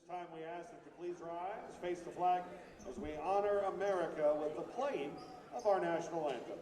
Time we ask that you please rise, face the flag, as we honor America with the playing of our national anthem.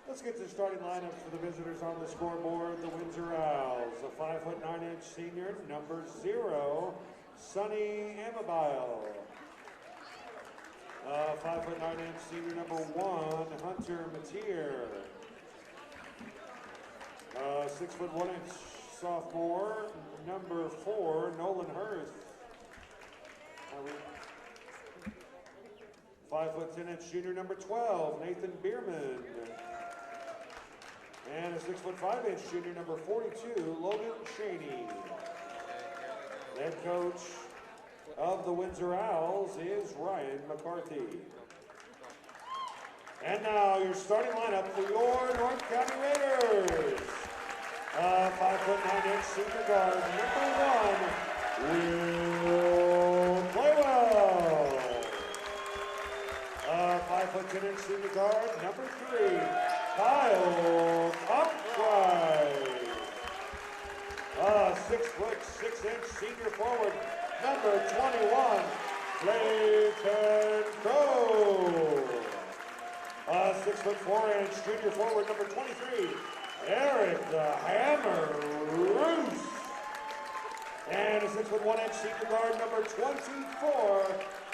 Let's get the starting lineup for the visitors on the scoreboard. The Windsor Owls, a 5'9" senior, number 0, Sonny Amabile. 5'9" senior, number 1, Hunter Matier. 6'1" sophomore, number 4, Nolan Hurst. 5'10" junior, number 12, Nathan Bierman. And a 6'5" junior, number 42, Logan Cheney. The head coach of the Windsor Owls is Ryan McCarthy. And now your starting lineup for your North County Raiders. 5'9" senior guard, number 1, Will Playwell. 5'10" senior guard, number 3, Kyle Upright. 6'6" senior forward, number 21, Clayton Crow. 6'4" junior forward, number 23, Eric the Hammer Roos. And a 6'1" senior guard, number 24,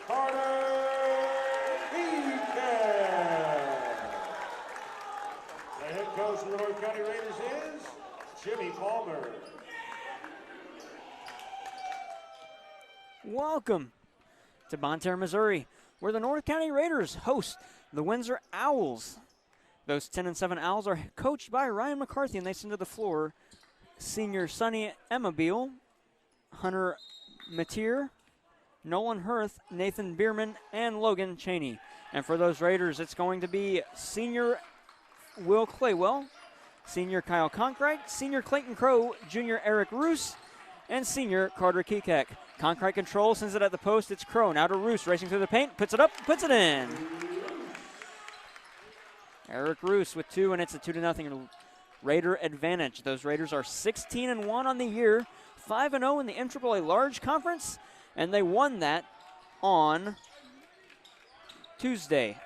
Carter Eakin. The head coach of the North County Raiders is Jimmy Palmer. Welcome to Bonne Terre, Missouri, where the North County Raiders host the Windsor Owls. Those 10-7 Owls are coached by Ryan McCarthy, and they send to the floor senior Sonny Amabile, Hunter Matier, Nolan Hurst, Nathan Bierman, and Logan Cheney. And for those Raiders, it's going to be senior Will Claywell, senior Kyle Conkright, senior Clayton Crow, junior Eric Roos, and senior Carter Kekek. Conkright control, sends it at the post. It's Crow. Now to Roos, racing through the paint, puts it up, puts it in. Eric Roos with 2, and it's a 2-0 Raider advantage. Those Raiders are 16-1 on the year, 5-0 in the MAAA Large Conference, and they won that on Tuesday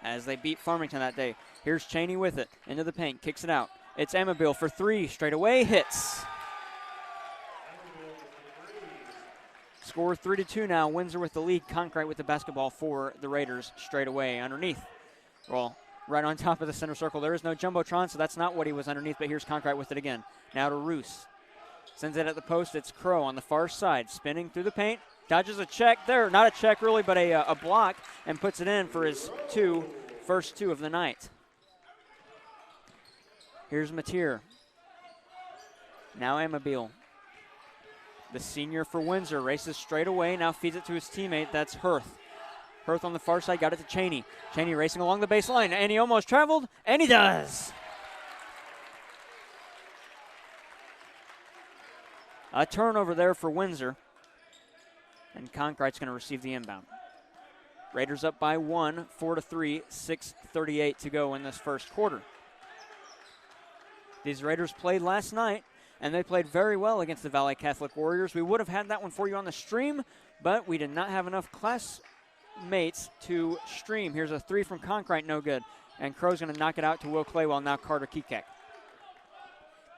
as they beat Farmington that day. Here's Cheney with it, into the paint, kicks it out. It's Amabile for 3, straight away, hits. Score 3-2 now. Windsor with the lead. Conkright with the basketball for the Raiders straight away underneath. Well, right on top of the center circle. There is no Jumbotron, so that's not what he was underneath, but here's Conkright with it again. Now to Roos. Sends it at the post. It's Crow on the far side, spinning through the paint. Dodges a check there. Not a check, really, but a block, and puts it in for his first two of the night. Here's Matier. Now Amabile. The senior for Windsor races straight away, now feeds it to his teammate. That's Hurth. Hurth on the far side, got it to Cheney. Cheney racing along the baseline, and he almost traveled, and he does. A turnover there for Windsor, and Conkright's going to receive the inbound. Raiders up by 1, 4-3, 6:38 to go in this first quarter. These Raiders played last night, and they played very well against the Valley Catholic Warriors. We would have had that one for you on the stream, but we did not have enough classmates to stream. Here's a three from Conkright, no good. And Crow's going to knock it out to Will Claywell, now Carter Kekek.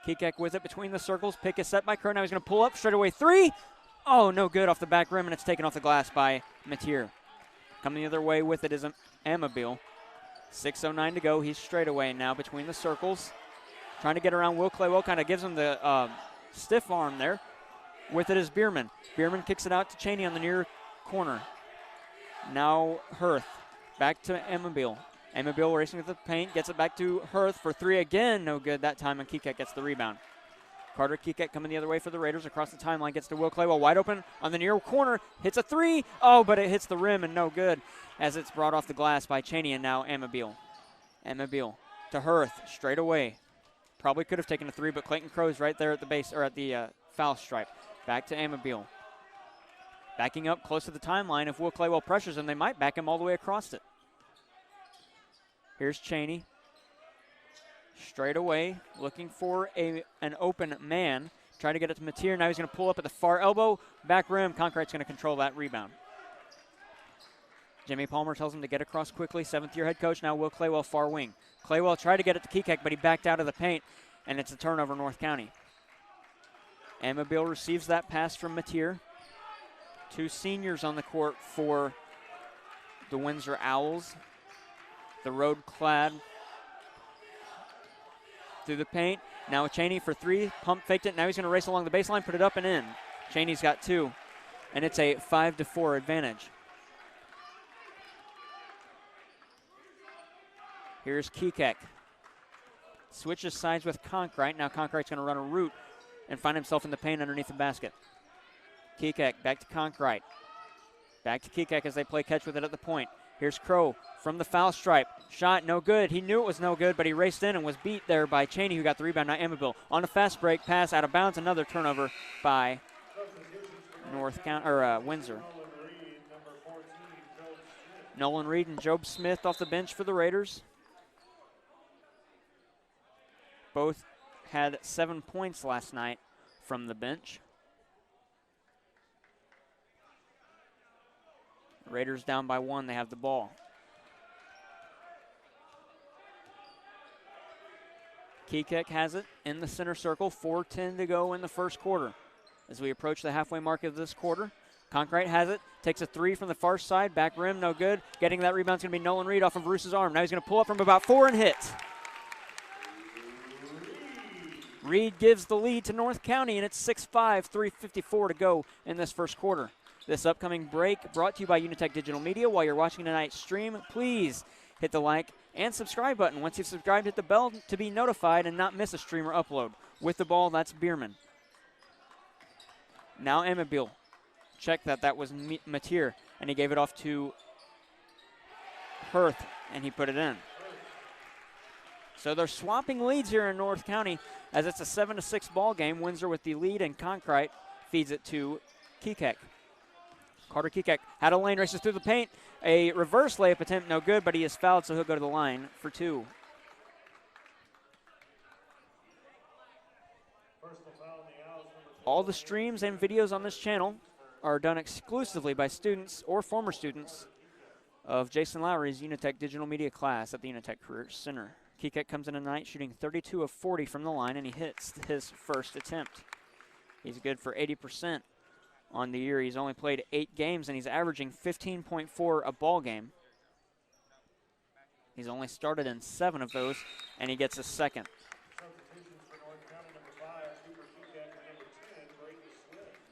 Kekek with it between the circles. Pick is set by Crow. Now he's going to pull up, straight away three. Oh, no good off the back rim, and it's taken off the glass by Matier. Coming the other way with it is Amabile. 6:09 to go. He's straight away now between the circles. Trying to get around Will Claywell, kind of gives him the stiff arm there. With it is Bierman. Bierman kicks it out to Cheney on the near corner. Now Hirth. Back to Amabile. Amabile racing to the paint, gets it back to Hirth for three again. No good that time, and Kekek gets the rebound. Carter Kekek coming the other way for the Raiders across the timeline, gets to Will Claywell, wide open on the near corner, hits a three. Oh, but it hits the rim and no good as it's brought off the glass by Cheney, and now Amabile. Amabile to Hirth, straight away. Probably could have taken a three, but Clayton Crow's right there at the base, or at the foul stripe. Back to Amabile. Backing up close to the timeline. If Will Claywell pressures him, they might back him all the way across it. Here's Cheney. Straight away, looking for an open man. Trying to get it to Matier. Now he's going to pull up at the far elbow. Back rim. Conkright's going to control that rebound. Jimmy Palmer tells him to get across quickly. Seventh-year head coach. Now Will Claywell, far wing. Claywell tried to get it to Kekek, but he backed out of the paint, and it's a turnover, North County. Amabile receives that pass from Matier. Two seniors on the court for the Windsor Owls. The road clad through the paint. Now Cheney for three. Pump faked it. Now he's going to race along the baseline, put it up and in. Cheney's got two, and it's a 5-4 advantage. Here's Kekek. Switches sides with Conkright. Now Conkright's going to run a route and find himself in the paint underneath the basket. Kekek back to Conkright. Back to Kekek as they play catch with it at the point. Here's Crow from the foul stripe. Shot no good. He knew it was no good, but he raced in and was beat there by Cheney, who got the rebound. Now Amabile on a fast break pass out of bounds. Another turnover by Windsor. Nolan Reed and Job Smith off the bench for the Raiders. Both had 7 points last night from the bench. Raiders down by one. They have the ball. Kekek has it in the center circle. 4:10 to go in the first quarter. As we approach the halfway mark of this quarter, Conkright has it. Takes a three from the far side. Back rim, no good. Getting that rebound is going to be Nolan Reed off of Bruce's arm. Now he's going to pull up from about four and hit. Reed gives the lead to North County, and it's 6-5, 3:54 to go in this first quarter. This upcoming break brought to you by UniTec Digital Media. While you're watching tonight's stream, please hit the like and subscribe button. Once you've subscribed, hit the bell to be notified and not miss a stream or upload. With the ball, that's Bierman. Now Amabile. Check that was Matier, and he gave it off to Hirth, and he put it in. So they're swapping leads here in North County as it's a 7-6 ball game. Windsor with the lead, and Conkright feeds it to Kekek. Carter Kekek had a lane, races through the paint. A reverse layup attempt, no good, but he is fouled, so he'll go to the line for two. All the streams and videos on this channel are done exclusively by students or former students of Jason Lowry's UniTec Digital Media class at the UniTec Career Center. Kekek comes in tonight shooting 32 of 40 from the line, and he hits his first attempt. He's good for 80% on the year. He's only played 8 games, and he's averaging 15.4 a ball game. He's only started in 7 of those, and he gets a second.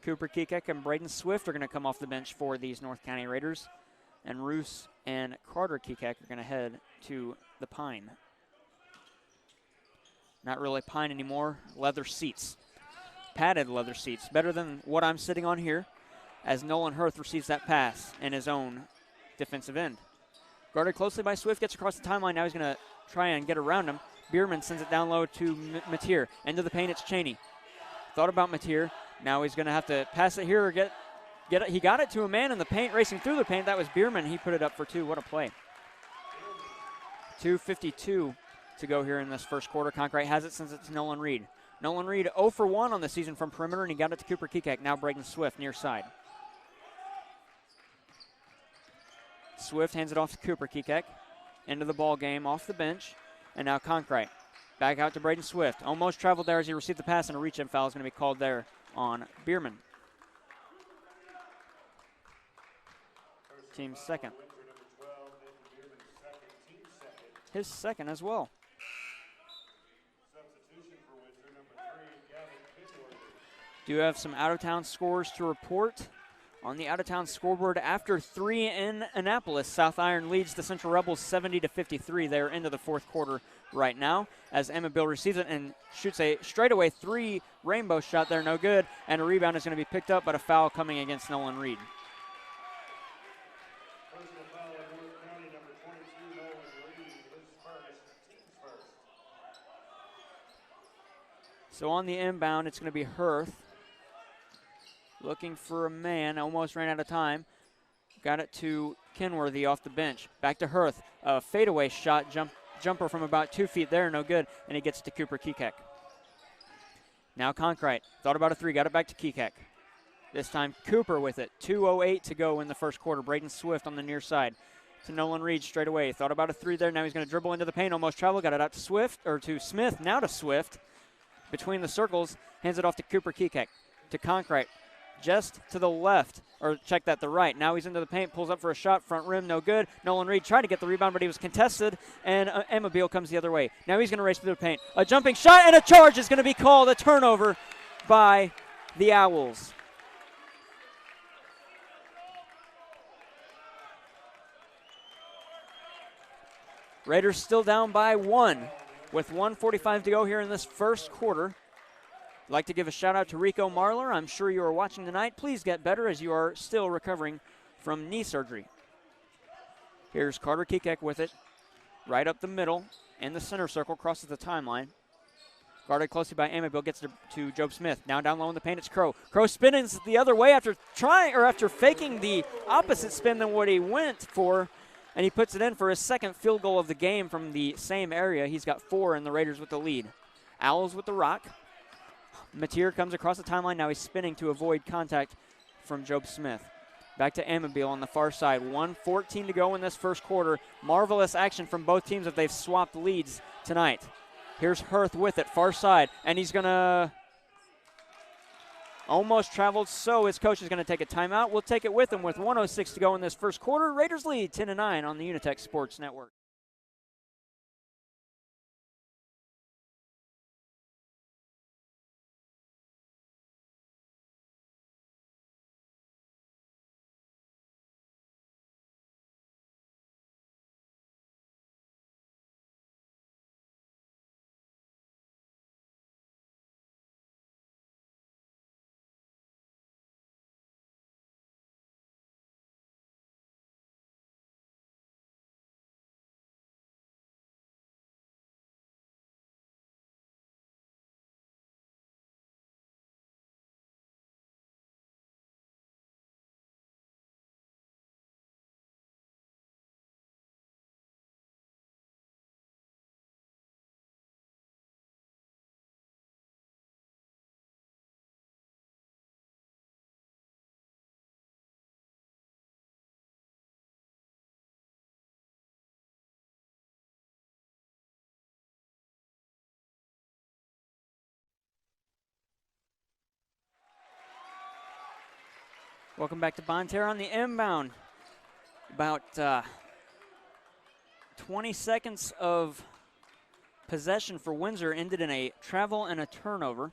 Cooper Kekek and Braden Swift are going to come off the bench for these North County Raiders, and Roos and Carter Kekek are going to head to the Pine. Not really Pine anymore, leather seats. Padded leather seats, better than what I'm sitting on here, as Nolan Hirth receives that pass in his own defensive end. Guarded closely by Swift, gets across the timeline. Now he's going to try and get around him. Bierman sends it down low to Matier. Into the paint, it's Cheney. Thought about Matier. Now he's going to have to pass it here or get it. He got it to a man in the paint, racing through the paint. That was Bierman. He put it up for two. What a play. 2:52 to go here in this first quarter. Conkright has it since it's Nolan Reed. Nolan Reed 0 for 1 on the season from perimeter, and he got it to Cooper Kekek. Now Braden Swift near side. Swift hands it off to Cooper Kekek. Into the ball game off the bench. And now Conkright. Back out to Braden Swift. Almost traveled there as he received the pass, and a reach-in foul is going to be called there on Bierman. Team's second. His second as well. Do have some out-of-town scores to report. On the out-of-town scoreboard, after 3 in Annapolis, South Iron leads the Central Rebels 70-53. They're into the fourth quarter right now as Emma Bill receives it and shoots a straightaway 3 rainbow shot there, no good, and a rebound is going to be picked up, but a foul coming against Nolan Reed. Personal foul on North County, number 22, Nolan Reed, his first, team's first. So on the inbound, it's going to be Hirth. Looking for a man, almost ran out of time. Got it to Kenworthy off the bench. Back to Hirth. A fadeaway shot, jumper from about 2 feet there, no good. And he gets to Cooper Kekek. Now Conkright. Thought about a 3, got it back to Kekek. This time Cooper with it. 2:08 to go in the first quarter. Braden Swift on the near side. To Nolan Reed straight away. Thought about a 3 there. Now he's going to dribble into the paint. Almost travel. Got it out to Swift, or to Smith. Now to Swift. Between the circles. Hands it off to Cooper Kekek. To Conkright. Just to the left, or check that, the right. Now he's into the paint, pulls up for a shot, front rim, no good. Nolan Reed tried to get the rebound, but he was contested, and Emma Beal comes the other way. Now he's going to race through the paint. A jumping shot and a charge is going to be called, a turnover by the Owls. Raiders still down by 1 with 1:45 to go here in this first quarter. I'd like to give a shout out to Rico Marler. I'm sure you are watching tonight. Please get better as you are still recovering from knee surgery. Here's Carter Kekek with it. Right up the middle in the center circle, crosses the timeline. Guarded closely by Amabile, gets to Job Smith. Now down low in the paint, it's Crow. Crow spins the other way after faking the opposite spin than what he went for, and he puts it in for his second field goal of the game from the same area. He's got 4, and the Raiders with the lead. Owls with the rock. Mateer comes across the timeline. Now he's spinning to avoid contact from Job Smith. Back to Amabile on the far side. 1:14 to go in this first quarter. Marvelous action from both teams if they've swapped leads tonight. Here's Hirth with it, far side, and he's going to almost traveled, so his coach is going to take a timeout. We'll take it with him with 1:06 to go in this first quarter. Raiders lead 10-9 on the UniTec Sports Network. Welcome back to Bonne Terre on the inbound. About 20 seconds of possession for Windsor ended in a travel and a turnover.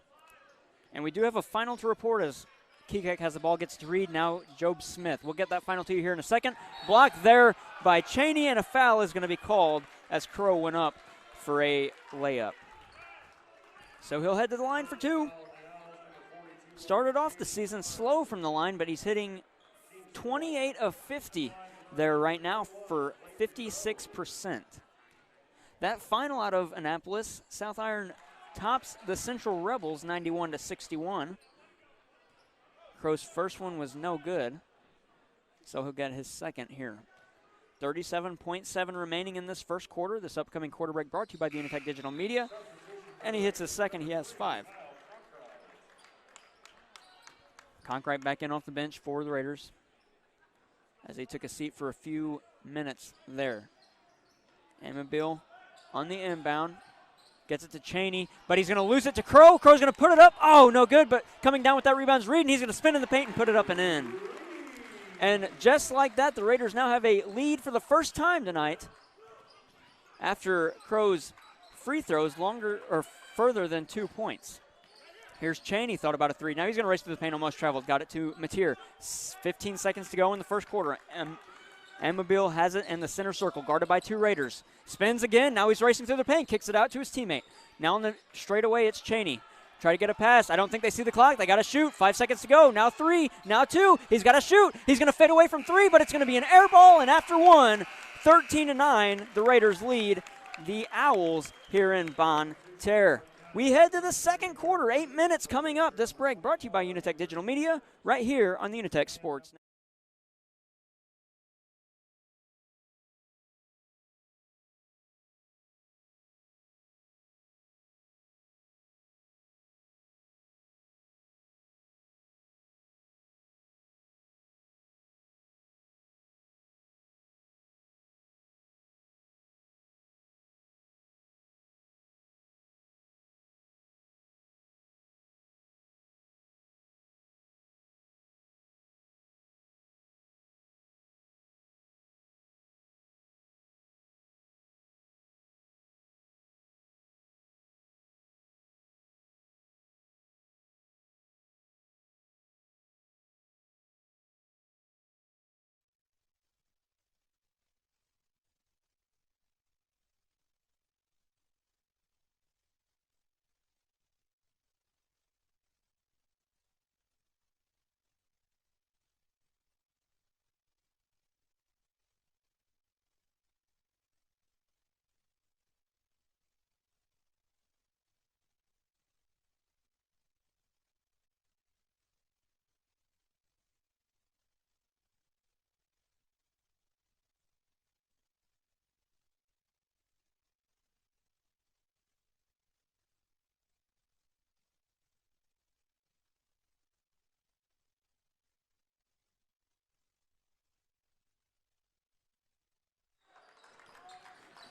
And we do have a final to report as Kekek has the ball, gets to Reed, now Job Smith. We'll get that final to you here in a second. Blocked there by Cheney, and a foul is going to be called as Crow went up for a layup. So he'll head to the line for 2. Started off the season slow from the line, but he's hitting 28 of 50 there right now for 56%. That final out of Annapolis, South Iron tops the Central Rebels 91-61. Crow's first one was no good, so he'll get his second here. 37.7 remaining in this first quarter. This upcoming quarter break brought to you by the UniTec Digital Media. And he hits his second. He has 5. Conkright back in off the bench for the Raiders as he took a seat for a few minutes there. Amabile on the inbound. Gets it to Cheney, but he's going to lose it to Crow. Crow's going to put it up. Oh, no good, but coming down with that rebound's Reed, and he's going to spin in the paint and put it up and in. And just like that, the Raiders now have a lead for the first time tonight after Crow's free throws longer or further than 2 points. Here's Cheney, thought about a 3. Now he's going to race through the paint, almost traveled. Got it to Mateer. 15 seconds to go in the first quarter. Amabile has it in the center circle, guarded by 2 Raiders. Spins again. Now he's racing through the paint. Kicks it out to his teammate. Now on the straightaway, it's Cheney. Try to get a pass. I don't think they see the clock. They got to shoot. 5 seconds to go. Now 3. Now 2. He's got to shoot. He's going to fade away from 3, but it's going to be an air ball. And after 1, 13-9, the Raiders lead the Owls here in Bonne Terre. We head to the second quarter. 8 minutes coming up. This break brought to you by UniTec Digital Media right here on the UniTec Sports.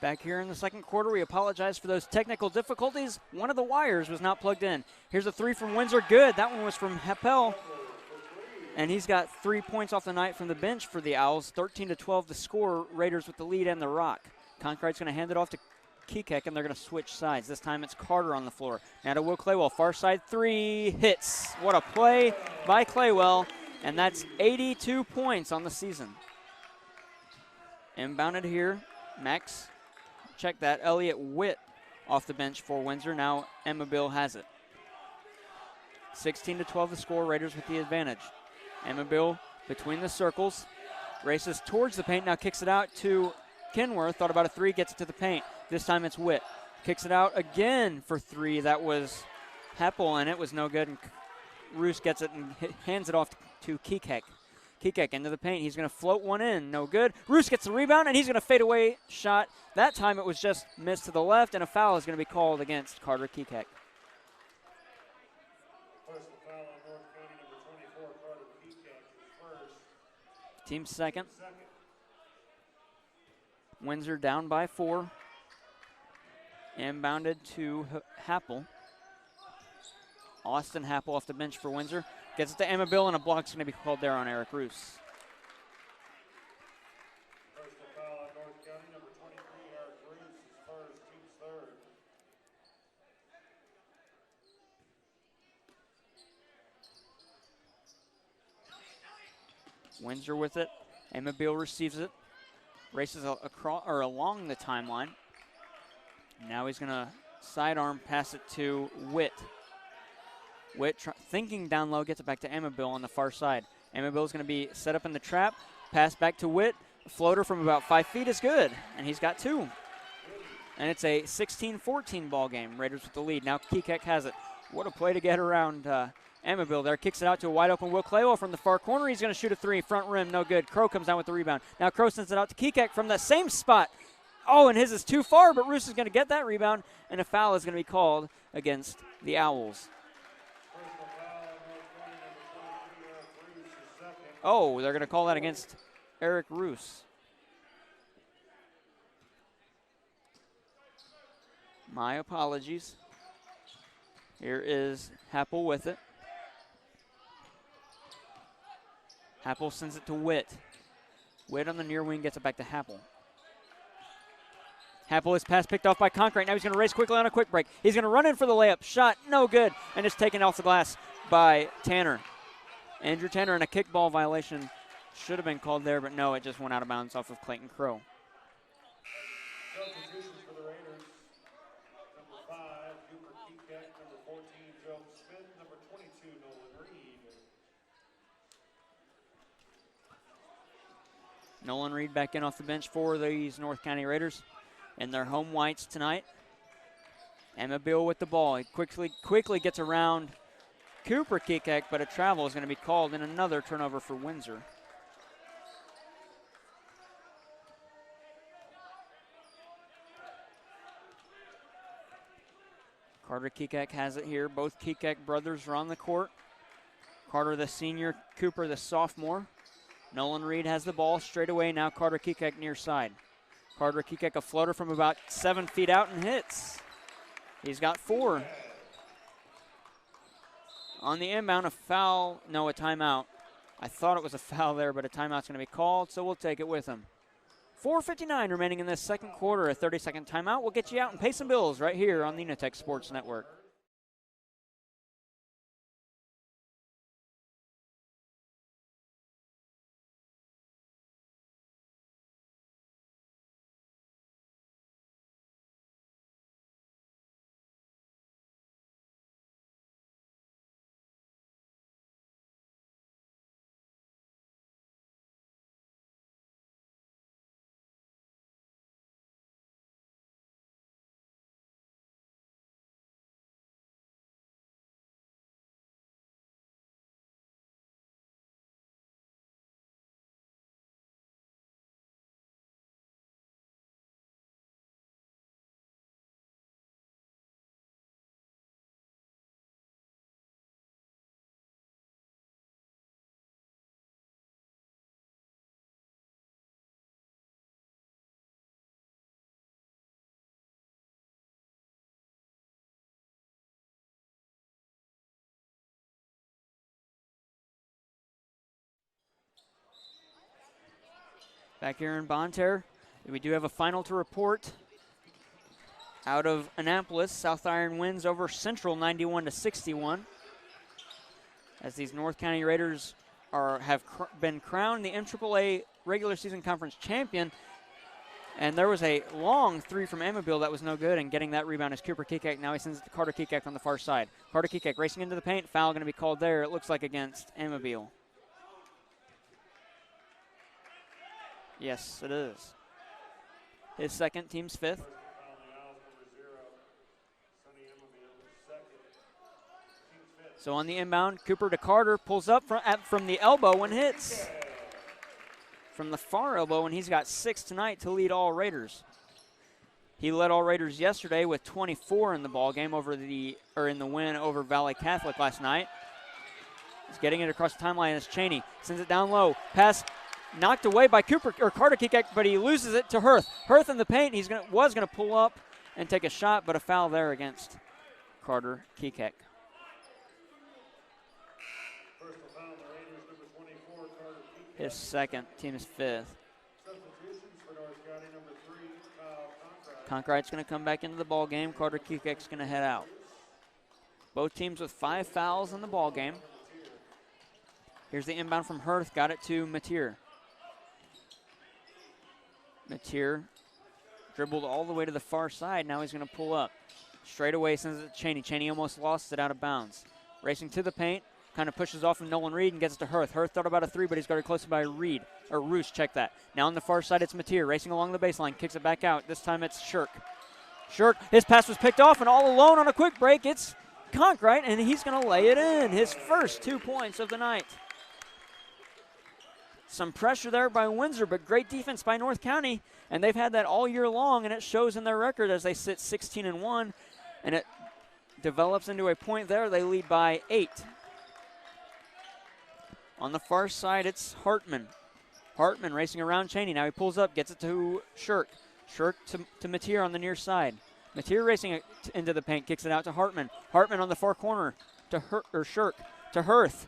Back here in the second quarter, we apologize for those technical difficulties. One of the wires was not plugged in. Here's a 3 from Windsor. Good. That one was from Heppel. And he's got 3 points off the night from the bench for the Owls. 13-12 the score. Raiders with the lead and the rock. Conkright's going to hand it off to Kekek, and they're going to switch sides. This time it's Carter on the floor. Now to Will Claywell. Far side 3 hits. What a play by Claywell. And that's 82 points on the season. Inbounded here. Max. Check that. Elliott Witt off the bench for Windsor. Now Amabile has it. 16-12 the score. Raiders with the advantage. Amabile between the circles. Races towards the paint. Now kicks it out to Kenworth. Thought about a 3. Gets it to the paint. This time it's Witt. Kicks it out again for 3. That was Heppel, and it was no good. And Roos gets it and hands it off to Kekek. Kekek into the paint. He's going to float one in. No good. Roos gets the rebound, and he's going to fade away shot. That time it was just missed to the left, and a foul is going to be called against Carter Kekek. Personal foul on North County, number 24, Carter Kekek, first. Team second. Windsor down by 4. Inbounded to Happel. Austin Happel off the bench for Windsor. Gets it to Amabile, and a block's going to be called there on Eric Roos. Personal foul on North County, number 23, Eric Roos, is first, team's third. Windsor with it. Amabile receives it. Races across or along the timeline. Now he's going to sidearm pass it to Witt. Witt thinking down low, gets it back to Amabile on the far side. Amabile's going to be set up in the trap. Pass back to Witt. A floater from about 5 feet is good, and he's got 2. And it's a 16-14 ball game. Raiders with the lead. Now Kekek has it. What a play to get around Amabile there. Kicks it out to a wide open Will Claywell from the far corner. He's going to shoot a three. Front rim, no good. Crow comes down with the rebound. Now Crow sends it out to Kekek from the same spot. Oh, and his is too far, but Roos is going to get that rebound, and a foul is going to be called against the Owls. Oh, they're going to call that against Eric Roos. My apologies. Here is Happel with it. Happel sends it to Witt. Witt on the near wing gets it back to Happel. Happel is pass picked off by Concrete. Now he's going to race quickly on a quick break. He's going to run in for the layup. Shot, no good. And it's taken off the glass by Tanner. Andrew Tanner, and a kickball violation should have been called there, but no, it just went out of bounds off of Clayton Crow. Substitutions for the Raiders. Number 5, Cooper Kekek. Number 14, Joe Smith. Number 22, Nolan Reed. Nolan Reed back in off the bench for these North County Raiders in their home whites tonight. Amabile with the ball. He quickly gets around Cooper Kekek, but a travel is going to be called, and another turnover for Windsor. Carter Kekek has it here. Both Kekek brothers are on the court. Carter the senior, Cooper the sophomore. Nolan Reed has the ball straight away. Now Carter Kekek near side. Carter Kekek a floater from about 7 feet out and hits. He's got 4. On the inbound, a foul, no, a timeout. I thought it was a foul there, but a timeout's going to be called, so we'll take it with him. 4:59 remaining in this second quarter, a 30-second timeout. We'll get you out and pay some bills right here on the UniTec Sports Network. Back here in Bonne Terre, we do have a final to report. Out of Annapolis, South Iron wins over Central 91-61. As these North County Raiders have been crowned the MAAA regular season conference champion. And there was a long three from Amabile that was no good, and getting that rebound is Cooper Kekek. Now he sends it to Carter Kekek on the far side. Carter Kekek racing into the paint. Foul going to be called there. It looks like against Amabile. Yes, it is. His second, team's 5th. So on the inbound, Cooper to Carter, pulls up from the elbow and hits. From the far elbow, and he's got 6 tonight to lead all Raiders. He led all Raiders yesterday with 24 in the ball game in the win over Valley Catholic last night. He's getting it across the timeline as Cheney sends it down low. Pass knocked away by Carter Kekek, but he loses it to Hirth. Hirth in the paint. Was going to pull up and take a shot, but a foul there against Carter Kekek. His second, team's 5th. Conkright's going to come back into the ball game. Carter Kekek's going to head out. Both teams with 5 fouls in the ball game. Here's the inbound from Hirth. Got it to Mateer. Mateer dribbled all the way to the far side. Now he's going to pull up. Straight away sends it to Cheney. Cheney almost lost it out of bounds. Racing to the paint. Kind of pushes off from Nolan Reed and gets it to Hirth. Hirth thought about a 3, but he's got it close by Roos, check that. Now on the far side, it's Mateer racing along the baseline, kicks it back out. This time it's Shirk. Shirk, his pass was picked off, and all alone on a quick break, it's Conkright, and he's going to lay it in. His first 2 points of the night. Some pressure there by Windsor, but great defense by North County, and they've had that all year long, and it shows in their record as they sit 16-1, and it develops into a point there. They lead by 8. On the far side, it's Hartman. Hartman racing around Cheney. Now he pulls up, gets it to Shirk. Shirk to Mateer on the near side. Mateer racing into the paint, kicks it out to Hartman. Hartman on the far corner to Shirk to Hirth.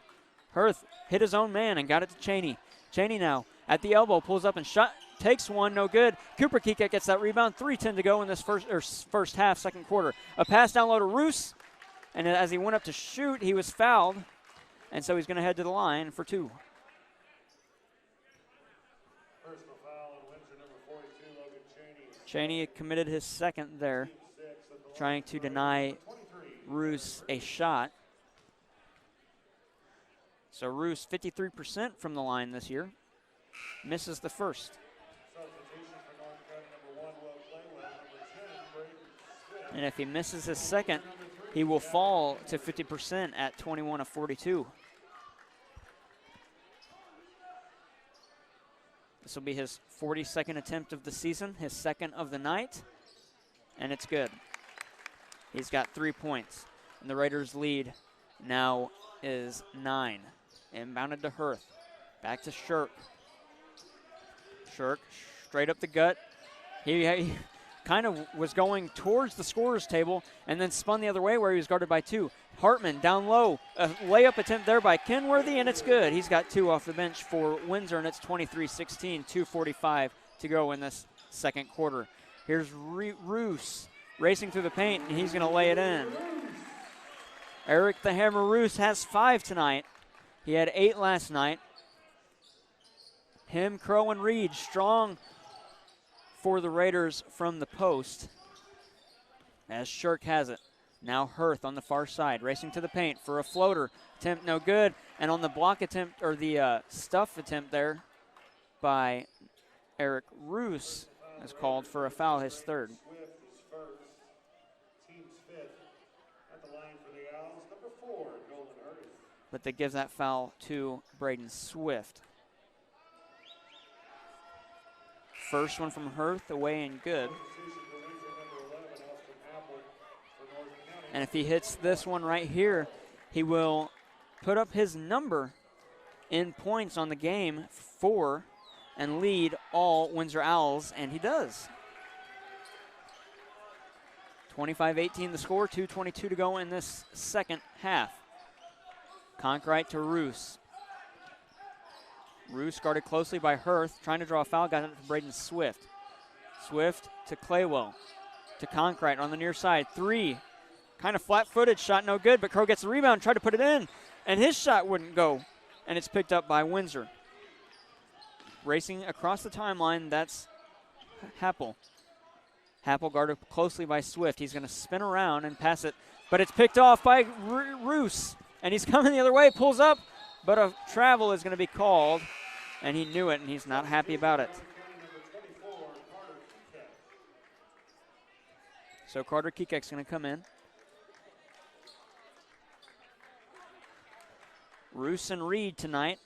Hirth hit his own man and got it to Cheney. Cheney now at the elbow, pulls up and shot, takes one, no good. Cooper Kekek gets that rebound. 3:10 to go in this first half, second quarter. A pass down low to Roos, and as he went up to shoot, he was fouled, and so he's going to head to the line for 2. Personal foul on Windsor, number 42, Logan Cheney. Cheney committed his second there, trying to deny Roos a shot. So Roos 53% from the line this year. Misses the first. And if he misses his second, he will fall to 50% at 21 of 42. This will be his 42nd attempt of the season, his second of the night, and it's good. He's got 3 points, and the Raiders' lead now is 9. Inbounded to Hirth. Back to Shirk. Shirk straight up the gut. He kind of was going towards the scorer's table and then spun the other way where he was guarded by 2. Hartman down low. A layup attempt there by Kenworthy, and it's good. He's got 2 off the bench for Windsor, and it's 23-16, 2:45 to go in this second quarter. Here's Roos racing through the paint, and he's going to lay it in. Eric the Hammer Roos has 5 tonight. He had 8 last night. Him, Crow, and Reed strong for the Raiders from the post as Shirk has it. Now Hirth on the far side, racing to the paint for a floater. Attempt no good. And on the block attempt, or the stuff attempt there by Eric Roos is called for a foul, his third. But they give that foul to Braden Swift. First one from Hirth, away and good. And if he hits this one right here, he will put up his number in points on the game, 4, and lead all Windsor Owls, and he does. 25-18 the score, 2:22 to go in this second half. Conkright to Roos. Roos guarded closely by Hirth, trying to draw a foul, got it to Braden Swift. Swift to Claywell, to Conkright on the near side. 3, kind of flat-footed shot, no good, but Crow gets the rebound, tried to put it in, and his shot wouldn't go, and it's picked up by Windsor. Racing across the timeline, that's Happel. Happel guarded closely by Swift. He's going to spin around and pass it, but it's picked off by Roos, and he's coming the other way, pulls up, but a travel is going to be called, and he knew it, and he's not happy about it. So Carter Kekek's going to come in. Roos and Reed tonight,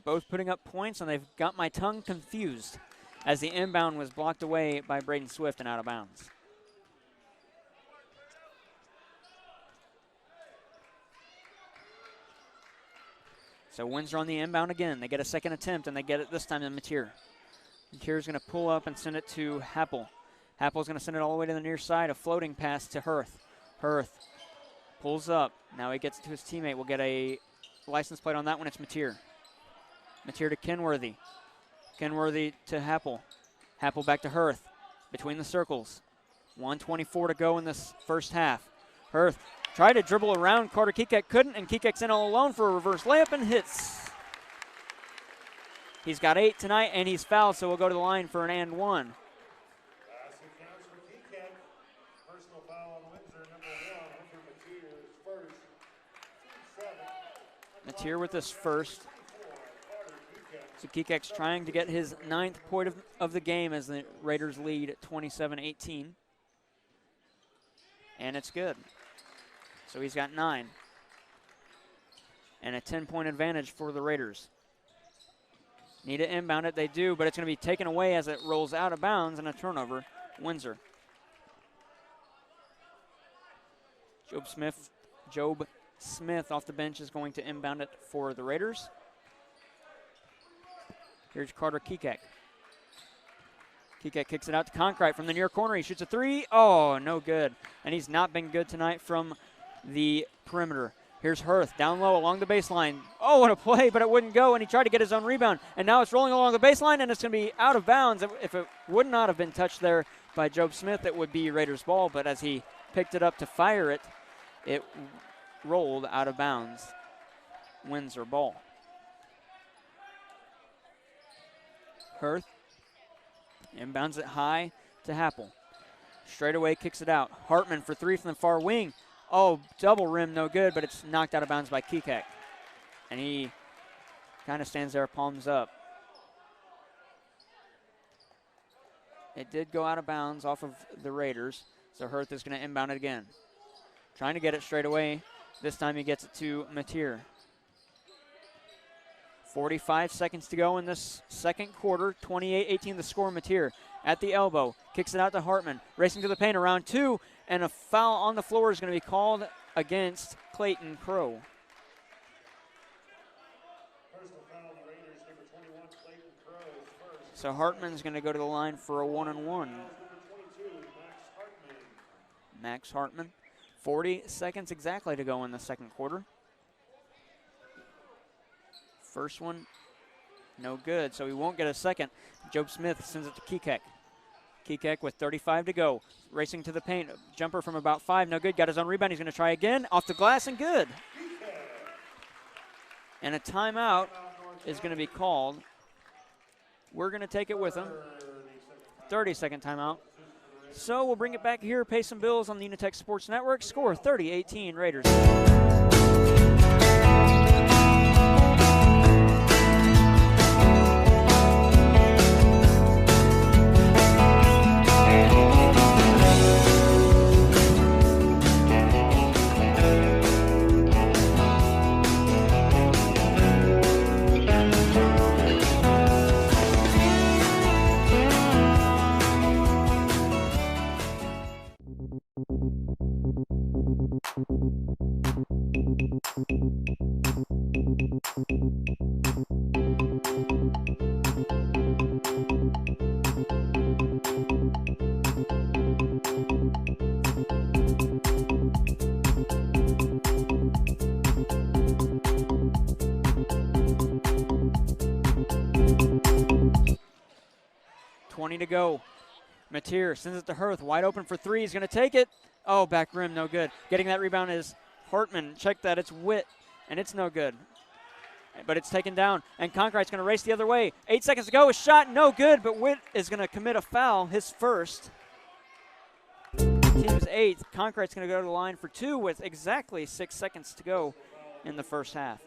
both putting up points, and they've got my tongue confused as the inbound was blocked away by Braden Swift and out of bounds. So Windsor on the inbound again. They get a second attempt, and they get it this time to Mateer. Mateer's going to pull up and send it to Happel. Happel's going to send it all the way to the near side. A floating pass to Hirth. Hirth pulls up. Now he gets it to his teammate. We'll get a license plate on that one. It's Mateer. Mateer to Kenworthy. Kenworthy to Happel. Happel back to Hirth. Between the circles. 1:24 to go in this first half. Hirth tried to dribble around Carter Kekek, couldn't, and Kekek's in all alone for a reverse layup and hits. He's got 8 tonight, and he's fouled, so we'll go to the line for an and 1. Personal foul on Windsor, number 1, Mateer's first. Mateer with his first. So Kekek's trying to get his 9th point of the game as the Raiders lead 27-18. And it's good. So he's got 9. And a 10-point advantage for the Raiders. Need to inbound it. They do, but it's going to be taken away as it rolls out of bounds and a turnover. Windsor. Job Smith off the bench is going to inbound it for the Raiders. Here's Carter Kekek. Kekek kicks it out to Concrete from the near corner. He shoots a 3. Oh, no good. And he's not been good tonight from the perimeter. Here's Hirth down low along the baseline. Oh, what a play, but it wouldn't go, and he tried to get his own rebound. And now it's rolling along the baseline, and it's going to be out of bounds. If it would not have been touched there by Job Smith, it would be Raiders' ball. But as he picked it up to fire it, it rolled out of bounds. Windsor ball. Hirth inbounds it high to Happel. Straight away kicks it out. Hartman for 3 from the far wing. Oh, double rim, no good, but it's knocked out of bounds by Kekek. And he kind of stands there, palms up. It did go out of bounds off of the Raiders, so Hirth is going to inbound it again. Trying to get it straight away. This time he gets it to Mateer. 45 seconds to go in this second quarter. 28-18 the score. Mateer at the elbow. Kicks it out to Hartman. Racing to the paint around 2. And a foul on the floor is going to be called against Clayton Crow. So Hartman's going to go to the line for a 1-and-1. Max Hartman. 40 seconds exactly to go in the second quarter. First one, no good, so he won't get a second. Job Smith sends it to Kekek. Kekek with 35 to go. Racing to the paint. Jumper from about 5, no good. Got his own rebound. He's going to try again. Off the glass and good. And a timeout is going to be called. We're going to take it with him. 30-second timeout. So we'll bring it back here, pay some bills on the UniTec Sports Network. Score 30-18 Raiders. 20 to go. Mateer sends it to Hirth, wide open for 3. He's going to take it. Oh, back rim, no good. Getting that rebound is Hartman. Check that, it's Witt, and it's no good. But it's taken down, and Concrete's going to race the other way. 8 seconds to go, a shot, no good, but Witt is going to commit a foul, his first. Team's 8th. Concrete's going to go to the line for 2 with exactly 6 seconds to go in the first half.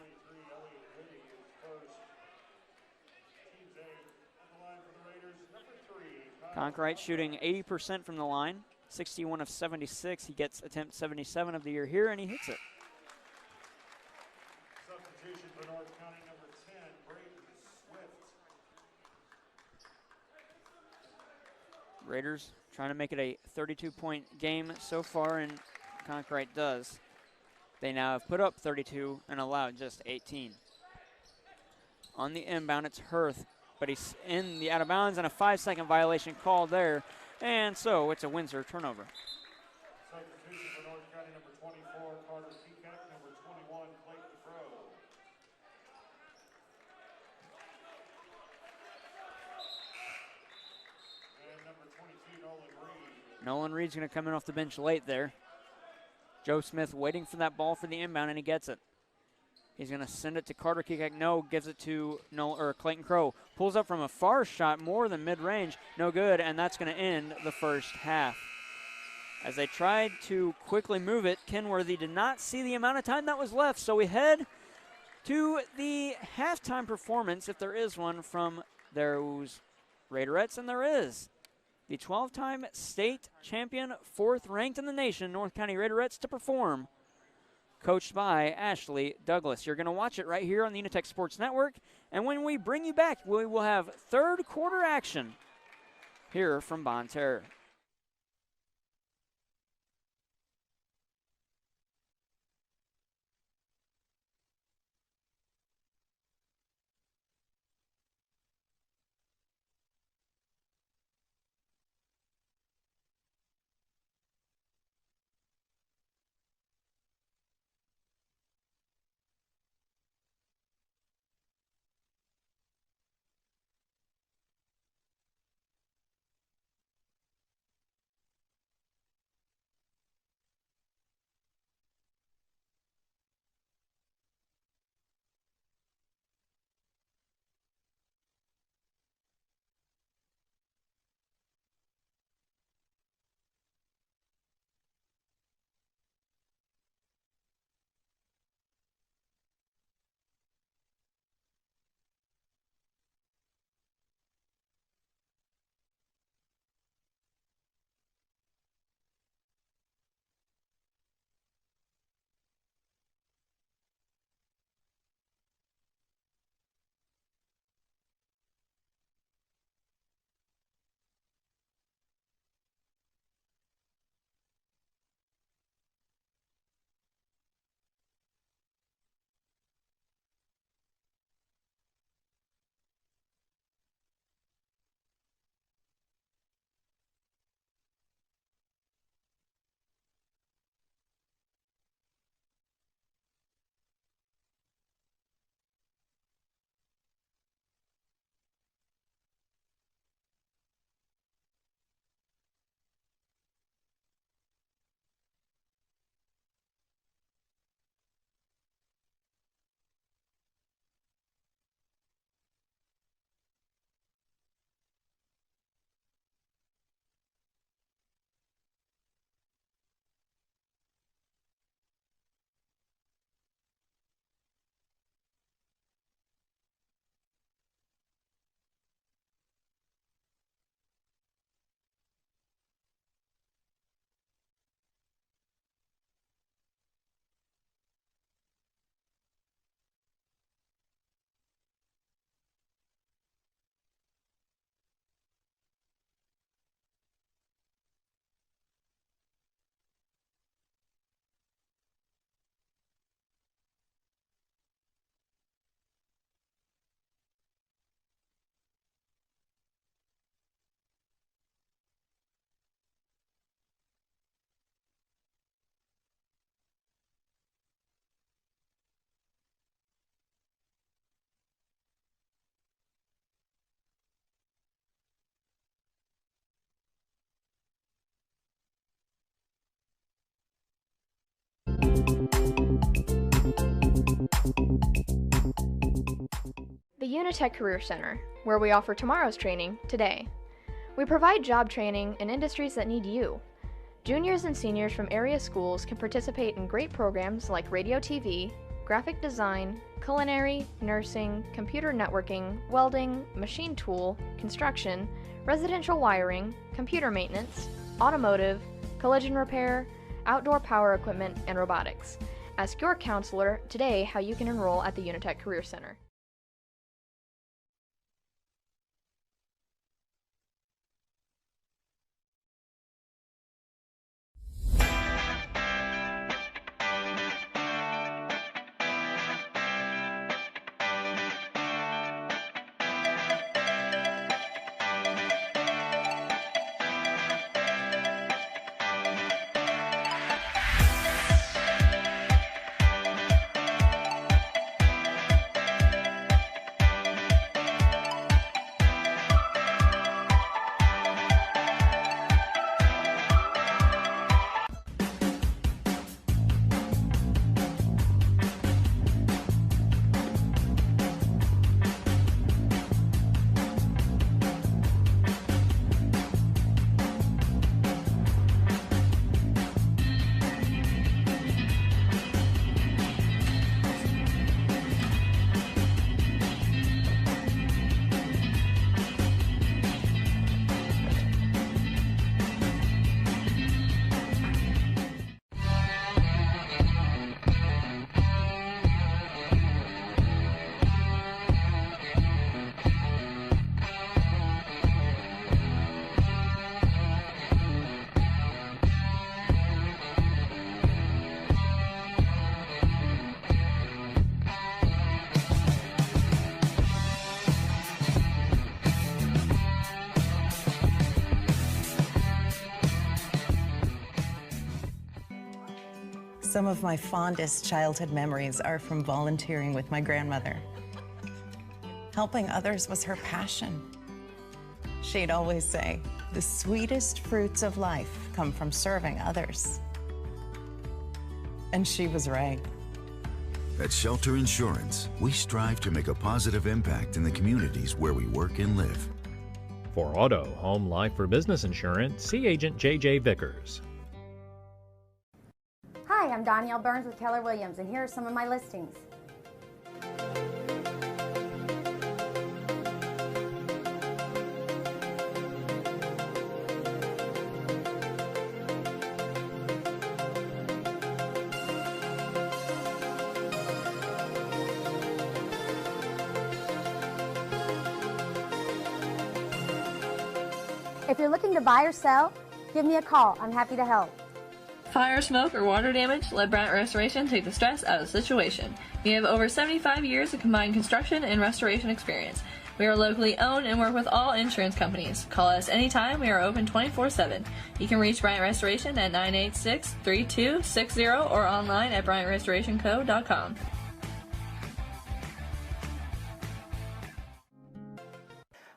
Concrete shooting 80% from the line, 61 of 76. He gets attempt 77 of the year here, and he hits it. Substitution for North County, number 10, Brayton Swift. Raiders trying to make it a 32-point game so far, and Concrete does. They now have put up 32 and allowed just 18. On the inbound, it's Hirth, but he's in the out of bounds, and a 5-second violation called there, and so it's a Windsor turnover. Substitution for North County, number 24, Carter Kekek, number 21, Clayton Crow. And number 22, Nolan Reed. Nolan Reed's going to come in off the bench late there. Joe Smith waiting for that ball for the inbound, and he gets it. He's going to send it to Carter Kekek. No, gives it to Clayton Crow. Pulls up from a far shot, more than mid-range. No good, and that's going to end the first half. As they tried to quickly move it, Kenworthy did not see the amount of time that was left, so we head to the halftime performance, if there is one, from those Raiderettes, and there is. The 12-time state champion, 4th ranked in the nation, North County Raiderettes, to perform coached by Ashley Douglas. You're going to watch it right here on the UniTec Sports Network. And when we bring you back, we will have third quarter action here from Bonne Terre. The UniTec Career Center, where we offer tomorrow's training today. We provide job training in industries that need you. Juniors and seniors from area schools can participate in great programs like radio TV, graphic design, culinary, nursing, computer networking, welding, machine tool, construction, residential wiring, computer maintenance, automotive, collision repair, outdoor power equipment, and robotics. Ask your counselor today how you can enroll at the UniTec Career Center. Some of my fondest childhood memories are from volunteering with my grandmother. Helping others was her passion. She'd always say, "The sweetest fruits of life come from serving others." And she was right. At Shelter Insurance, we strive to make a positive impact in the communities where we work and live. For auto, home, life, or business insurance, see Agent J.J. Vickers. Hi, I'm Danielle Burns with Keller Williams, and here are some of my listings. If you're looking to buy or sell, give me a call. I'm happy to help. Fire, smoke, or water damage? Let Bryant Restoration take the stress out of the situation. We have over 75 years of combined construction and restoration experience. We are locally owned and work with all insurance companies. Call us anytime. We are open 24/7. You can reach Bryant Restoration at 986-3260 or online at BryantRestorationCo.com.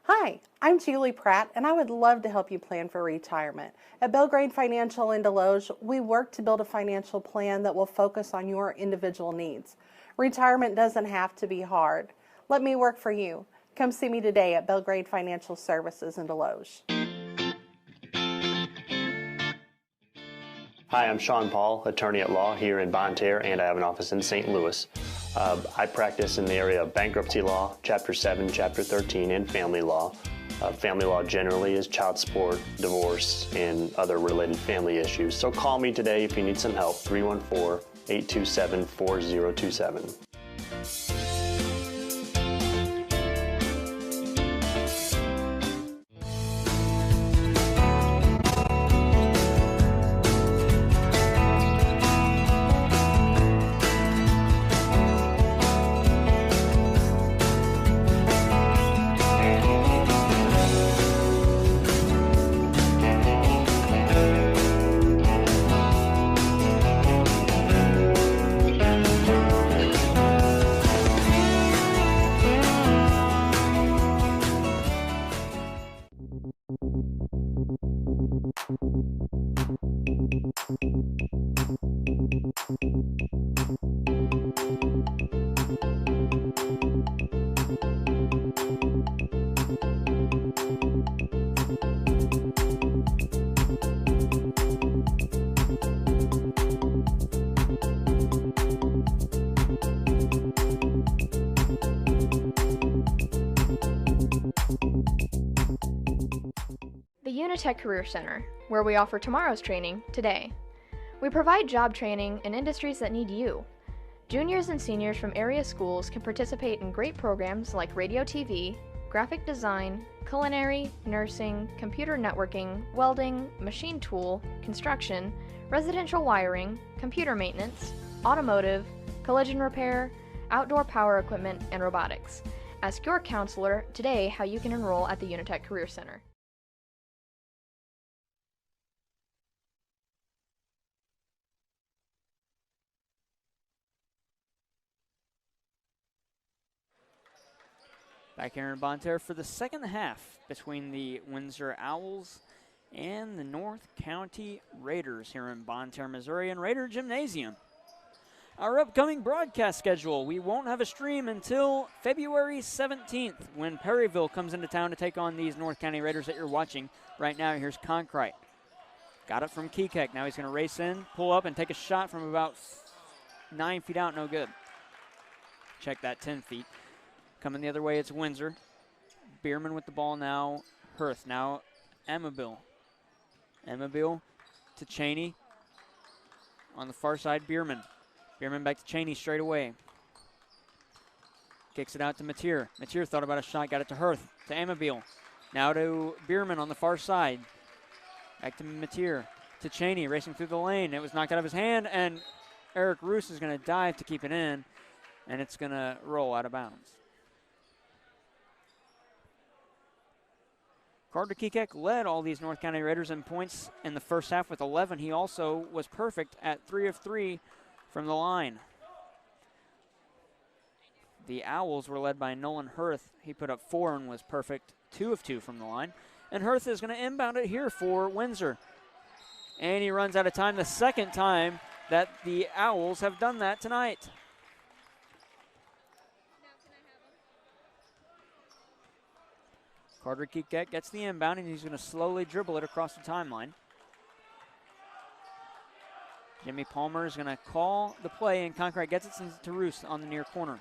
Hi, I'm Julie Pratt, and I would love to help you plan for retirement. At Belgrade Financial in Deloge, we work to build a financial plan that will focus on your individual needs. Retirement doesn't have to be hard. Let me work for you. Come see me today at Belgrade Financial Services in Deloge. Hi, I'm Sean Paul, attorney at law here in Bonne Terre, and I have an office in St. Louis. I practice in the area of bankruptcy law, Chapter 7, Chapter 13, and family law. Family law generally is child support, divorce, and other related family issues. So call me today if you need some help, 314-827-4027. The UniTec Career Center, where we offer tomorrow's training today. We provide job training in industries that need you. Juniors and seniors from area schools can participate in great programs like radio TV, graphic design, culinary, nursing, computer networking, welding, machine tool, construction, residential wiring, computer maintenance, automotive, collision repair, outdoor power equipment, and robotics. Ask your counselor today how you can enroll at the UniTec Career Center. Back here in Bonne Terre for the second half between the Windsor Owls and the North County Raiders here in Bonne Terre, Missouri, and Raider Gymnasium. Our upcoming broadcast schedule, we won't have a stream until February 17th when Perryville comes into town to take on these North County Raiders that you're watching right now. Here's Conkrite. Got it from Kekek. Now he's going to race in, pull up, and take a shot from about 9 feet out. No good. Check that, 10 feet. Coming the other way, it's Windsor. Bierman with the ball now. Hirth now. Amabile. Amabile to Cheney. On the far side, Bierman. Bierman back to Cheney straight away. Kicks it out to Mateer. Mateer thought about a shot, got it to Hirth. To Amabile. Now to Bierman on the far side. Back to Mateer. To Cheney, racing through the lane. It was knocked out of his hand, and Eric Roos is going to dive to keep it in, and it's going to roll out of bounds. Carter Kekek led all these North County Raiders in points in the first half with 11. He also was perfect at 3 of 3 from the line. The Owls were led by Nolan Hirth. He put up 4 and was perfect, 2 of 2 from the line. And Hirth is going to inbound it here for Windsor. And he runs out of time, the second time that the Owls have done that tonight. Carter Kekek gets the inbound, and he's going to slowly dribble it across the timeline. Jimmy Palmer is going to call the play, and Conkright gets it, sends it to Roos on the near corner.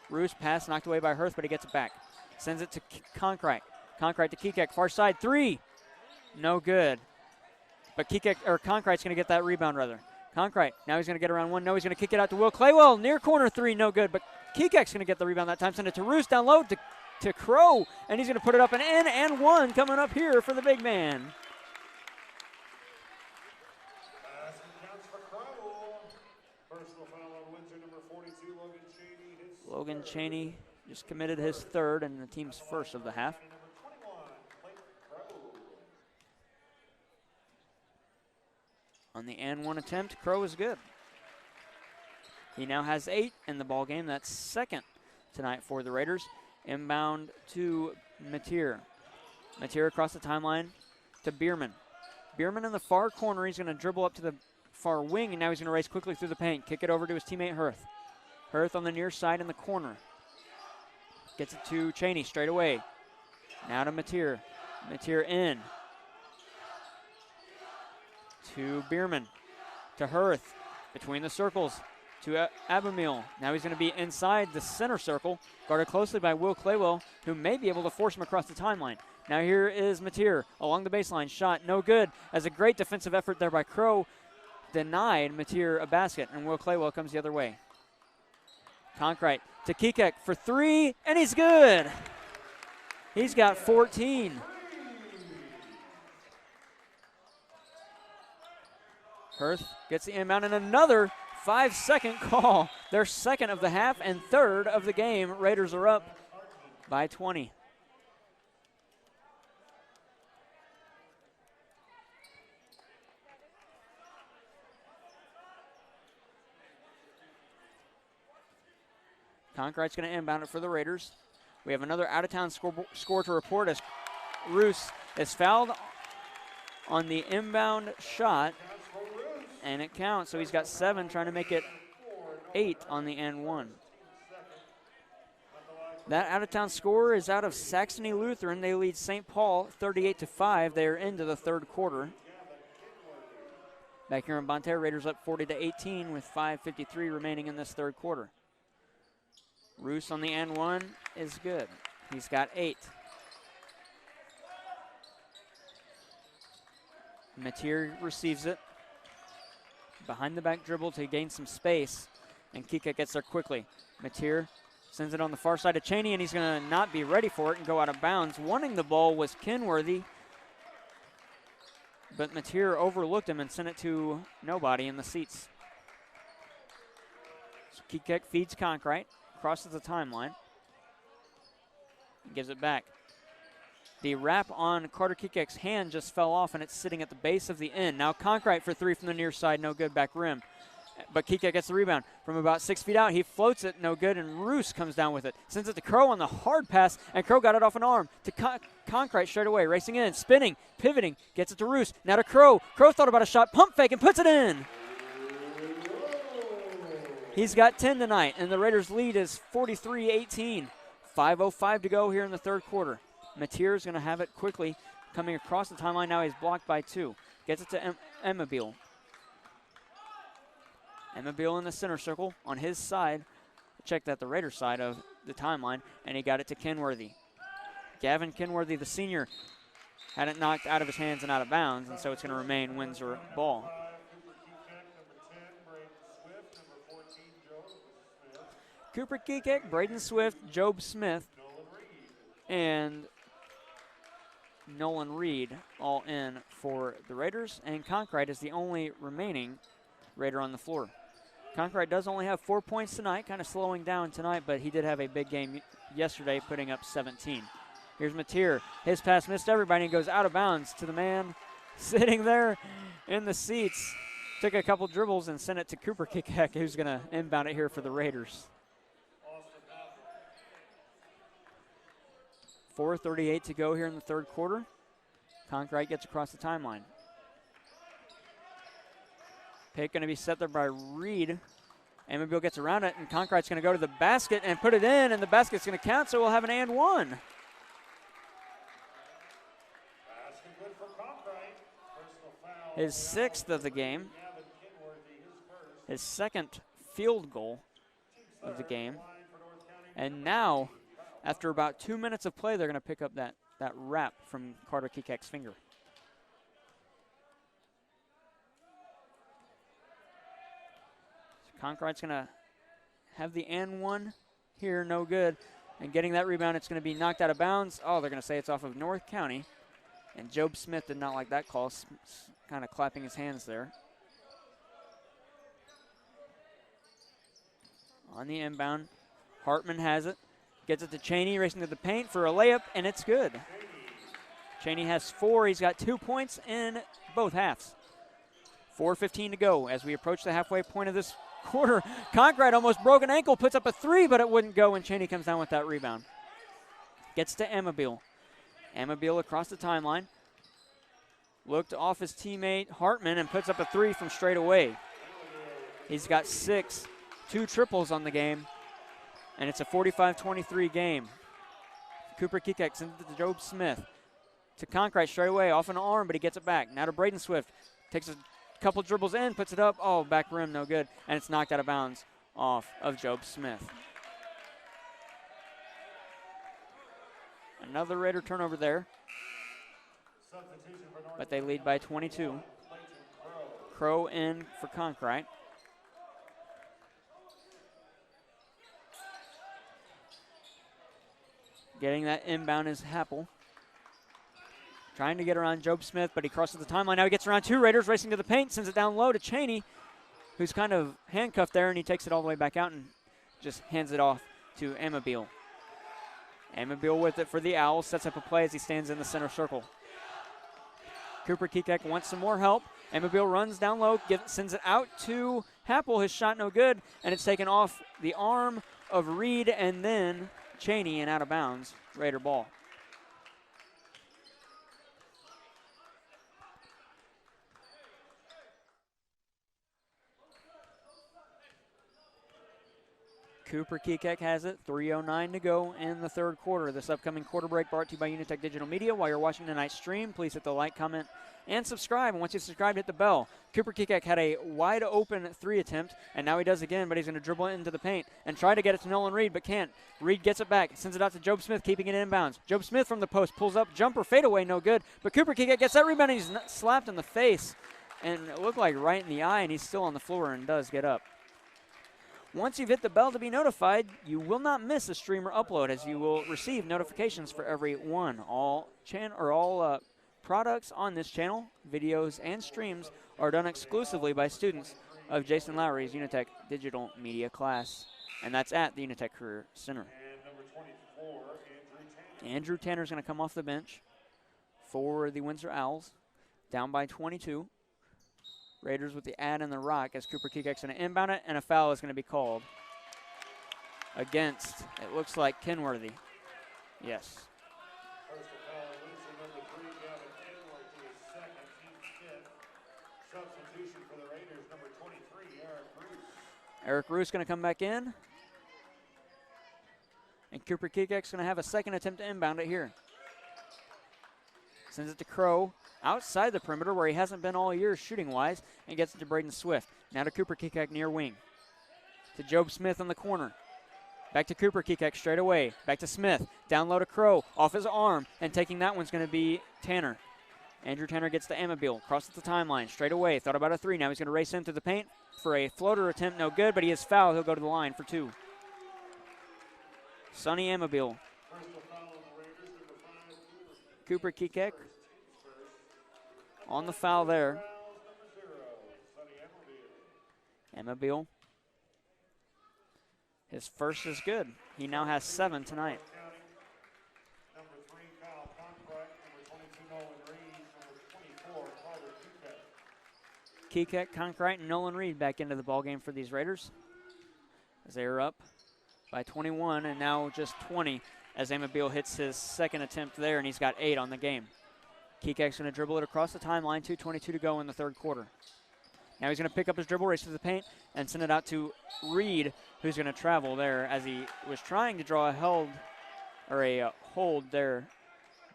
Roos pass knocked away by Hirth, but he gets it back. Sends it to Conkright. Conkright to Kekek, far side, 3. No good. But Conkright's going to get that rebound, rather. Conkright, now he's going to get around one. No, he's going to kick it out to Will Claywell. Near corner, 3, no good. But Kekek's going to get the rebound that time. Send it to Roos down low to Crow, and he's going to put it up and in, and 1 coming up here for the big man. Logan Cheney just committed his 3rd and the team's 1st of the half. On the and 1 attempt, Crow is good. He now has 8 in the ball game. That's 2nd tonight for the Raiders. Inbound to Mateer. Mateer across the timeline to Bierman. Bierman in the far corner. He's going to dribble up to the far wing, and now he's going to race quickly through the paint. Kick it over to his teammate Hirth. Hirth on the near side in the corner. Gets it to Cheney straight away. Now to Mateer. Mateer in. To Bierman. To Hirth. Between the circles. To Abamil. Now he's going to be inside the center circle. Guarded closely by Will Claywell, who may be able to force him across the timeline. Now here is Mateer along the baseline. Shot no good. As a great defensive effort there by Crow. Denied Mateer a basket, and Will Claywell comes the other way. Conkright to Kekek for 3, and he's good. He's got 14. Hirth gets the inbound, and another 5-second call. Their 2nd of the half and 3rd of the game. Raiders are up by 20. Conkright's going to inbound it for the Raiders. We have another out-of-town score to report as Roos is fouled on the inbound shot, and it counts. So he's got 7, trying to make it 8 on the N1. That out-of-town score is out of Saxony Lutheran. They lead St. Paul 38-5. They are into the 3rd quarter. Back here in Bonne Terre, Raiders up 40-18 with 5:53 remaining in this 3rd quarter. Roos on the N1 is good. He's got 8. Mateer receives it. Behind the back dribble to gain some space, and Kekek gets there quickly. Mateer sends it on the far side to Cheney, and he's going to not be ready for it and go out of bounds. Wanting the ball was Kenworthy, but Mateer overlooked him and sent it to nobody in the seats. So Kekek feeds Conkright. Crosses the timeline. Gives it back. The wrap on Carter Kekek's hand just fell off, and it's sitting at the base of the end. Now Conkright for 3 from the near side, no good, back rim. But Kekek gets the rebound from about 6 feet out. He floats it, no good, and Roos comes down with it. Sends it to Crow on the hard pass, and Crow got it off an arm to Conkright straight away. Racing in, spinning, pivoting, gets it to Roos. Now to Crow. Crow thought about a shot, pump fake, and puts it in. He's got 10 tonight, and the Raiders' lead is 43-18. 5:05 to go here in the 3rd quarter. Mateer is going to have it quickly coming across the timeline. Now he's blocked by 2. Gets it to Emmabile. Emmabile in the center circle on his side. Check that the Raiders' side of the timeline, and he got it to Kenworthy. Gavin Kenworthy, the senior, had it knocked out of his hands and out of bounds, and so it's going to remain Windsor ball. Cooper Kekek, Braden Swift, Job Smith, and Nolan Reed all in for the Raiders, and Conkright is the only remaining Raider on the floor. Conkright does only have 4 points tonight, kind of slowing down tonight, but he did have a big game yesterday, putting up 17. Here's Mateer. His pass missed everybody and goes out of bounds to the man sitting there in the seats. took a couple dribbles and sent it to Cooper Kikek, who's going to inbound it here for the Raiders. 4:38 to go here in the third quarter. Conkright gets across the timeline. Pick going to be set there by Reed. Amabile gets around it, and Conkright's going to go to the basket and put it in, and the basket's going to count, so we'll have an and one. His 6th of the game. His 2nd field goal of the game. And now, after about 2 minutes of play, they're going to pick up that wrap from Carter Kikek's finger. So Conkright's going to have the and one here, no good. And getting that rebound, it's going to be knocked out of bounds. Oh, they're going to say it's off of North County. And Job Smith did not like that call, kind of clapping his hands there. On the inbound, Hartman has it. Gets it to Cheney, racing to the paint for a layup, and it's good. Cheney has 4. He's got 2 points in both halves. 4:15 to go as we approach the halfway point of this quarter. Conkright almost broke an ankle, puts up a 3, but it wouldn't go when Cheney comes down with that rebound. Gets to Amabile. Amabile across the timeline. Looked off his teammate Hartman and puts up a 3 from straight away. He's got 6, 2 triples on the game, and it's a 45-23 game. Cooper Kikek sends it to Job Smith. To Conkright straight away, off an arm, but he gets it back. Now to Braden Swift. Takes a couple dribbles in, puts it up. Oh, back rim, no good. And it's knocked out of bounds off of Job Smith. Another Raider turnover there. But they lead by 22. Crow in for Conkright. Getting that inbound is Happel. Trying to get around Job Smith, but he crosses the timeline. Now he gets around 2 Raiders, racing to the paint, sends it down low to Cheney, who's kind of handcuffed there, and he takes it all the way back out and just hands it off to Amabile. Amabile with it for the Owls, sets up a play as he stands in the center circle. Cooper Kikek wants some more help. Amabile runs down low, sends it out to Happel. His shot no good, and it's taken off the arm of Reed and then Cheney and out of bounds. Raider ball. Cooper Kikek has it. 3:09 to go in the third quarter. This upcoming quarter break brought to you by UniTec Digital Media. While you're watching tonight's stream, please hit the like, comment, and subscribe. And once you subscribe, hit the bell. Cooper Kikek had a wide open 3 attempt, and now he does again, but he's going to dribble it into the paint and try to get it to Nolan Reed, but can't. Reed gets it back, sends it out to Job Smith, keeping it inbounds. Job Smith from the post pulls up, jumper, fadeaway, no good. But Cooper Kikek gets that rebound, and he's slapped in the face, and it looked like right in the eye, and he's still on the floor and does get up. Once you've hit the bell to be notified, you will not miss a stream or upload, as you will receive notifications for every one. All products on this channel, videos and streams, are done exclusively by students of Jason Lowry's UniTec Digital Media class, and that's at the UniTec Career Center. And number 24, Andrew Tanner's going to come off the bench for the Windsor Owls, down by 22. Raiders with the ad and the rock as Cooper Kikek's going to inbound it, and a foul is going to be called against, it looks like, Kenworthy. Yes. Personal foul, Windsor number 3, Gavin Kenworthy is second, team's fifth. Substitution for the Raiders, number 23, Eric Bruce. Eric Roos going to come back in. And Cooper Kikek's going to have a second attempt to inbound it here. Sends it to Crow outside the perimeter where he hasn't been all year shooting-wise, and gets it to Braden Swift. Now to Cooper Kikek near wing. To Job Smith in the corner. Back to Cooper Kikek straight away. Back to Smith. Down low to Crow. Off his arm. And taking that one's going to be Tanner. Andrew Tanner gets to Amabile. Crosses the timeline. Straight away. Thought about a 3. Now he's going to race into the paint for a floater attempt. No good, but he is fouled. He'll go to the line for 2. Sonny Amabile. Cooper Kikek on the foul there. Amabile. His first is good. He now has 7 tonight. Number 3, Kyle Conkright. Number 22, Nolan Reed. Number 24, Carter Kekek, Conkright, and Nolan Reed back into the ballgame for these Raiders, as they are up by 21 and now just 20 as Amabile hits his second attempt there, and he's got 8 on the game. Kekek's going to dribble it across the timeline, 2:22 to go in the third quarter. Now he's going to pick up his dribble, race to the paint, and send it out to Reed, who's going to travel there as he was trying to draw a hold there,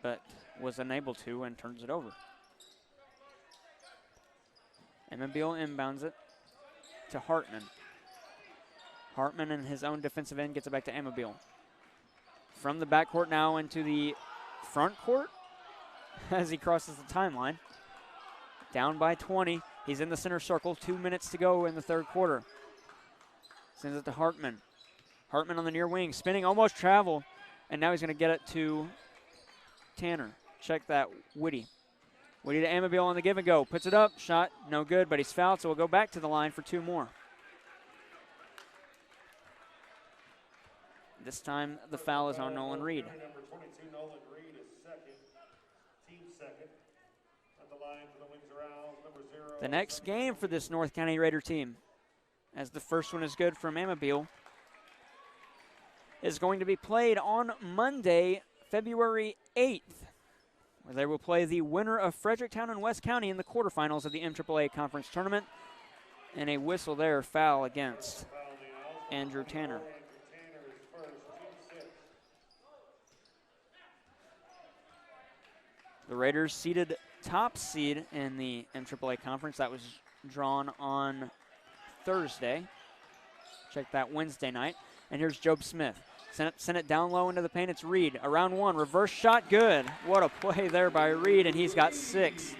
but was unable to and turns it over. Amabile inbounds it to Hartman. Hartman in his own defensive end gets it back to Amabile. From the backcourt now into the front court as he crosses the timeline. Down by 20. He's in the center circle. 2 minutes to go in the third quarter. Sends it to Hartman. Hartman on the near wing, spinning, almost travel. And now he's going to get it to Tanner. Check that, Whitty. Whitty to Amabile on the give and go. Puts it up, shot, no good, but he's fouled, so we'll go back to the line for 2 more. This time the foul is on Nolan Reed. Number 22, Nolan Reed is second, team second. At the line for the Windsor Owls, number 0. The next game for this North County Raider team, as the first one is good from Amabile, is going to be played on Monday, February 8th, where they will play the winner of Fredericktown and West County in the quarterfinals of the MAAA Conference Tournament. And a whistle there, foul against Andrew Tanner. The Raiders seeded top seed in the MAAA Conference. That was drawn on Thursday. Check that Wednesday night. And here's Job Smith. Send it down low into the paint. It's Reed. Around one. Reverse shot. Good. What a play there by Reed, and he's got 6.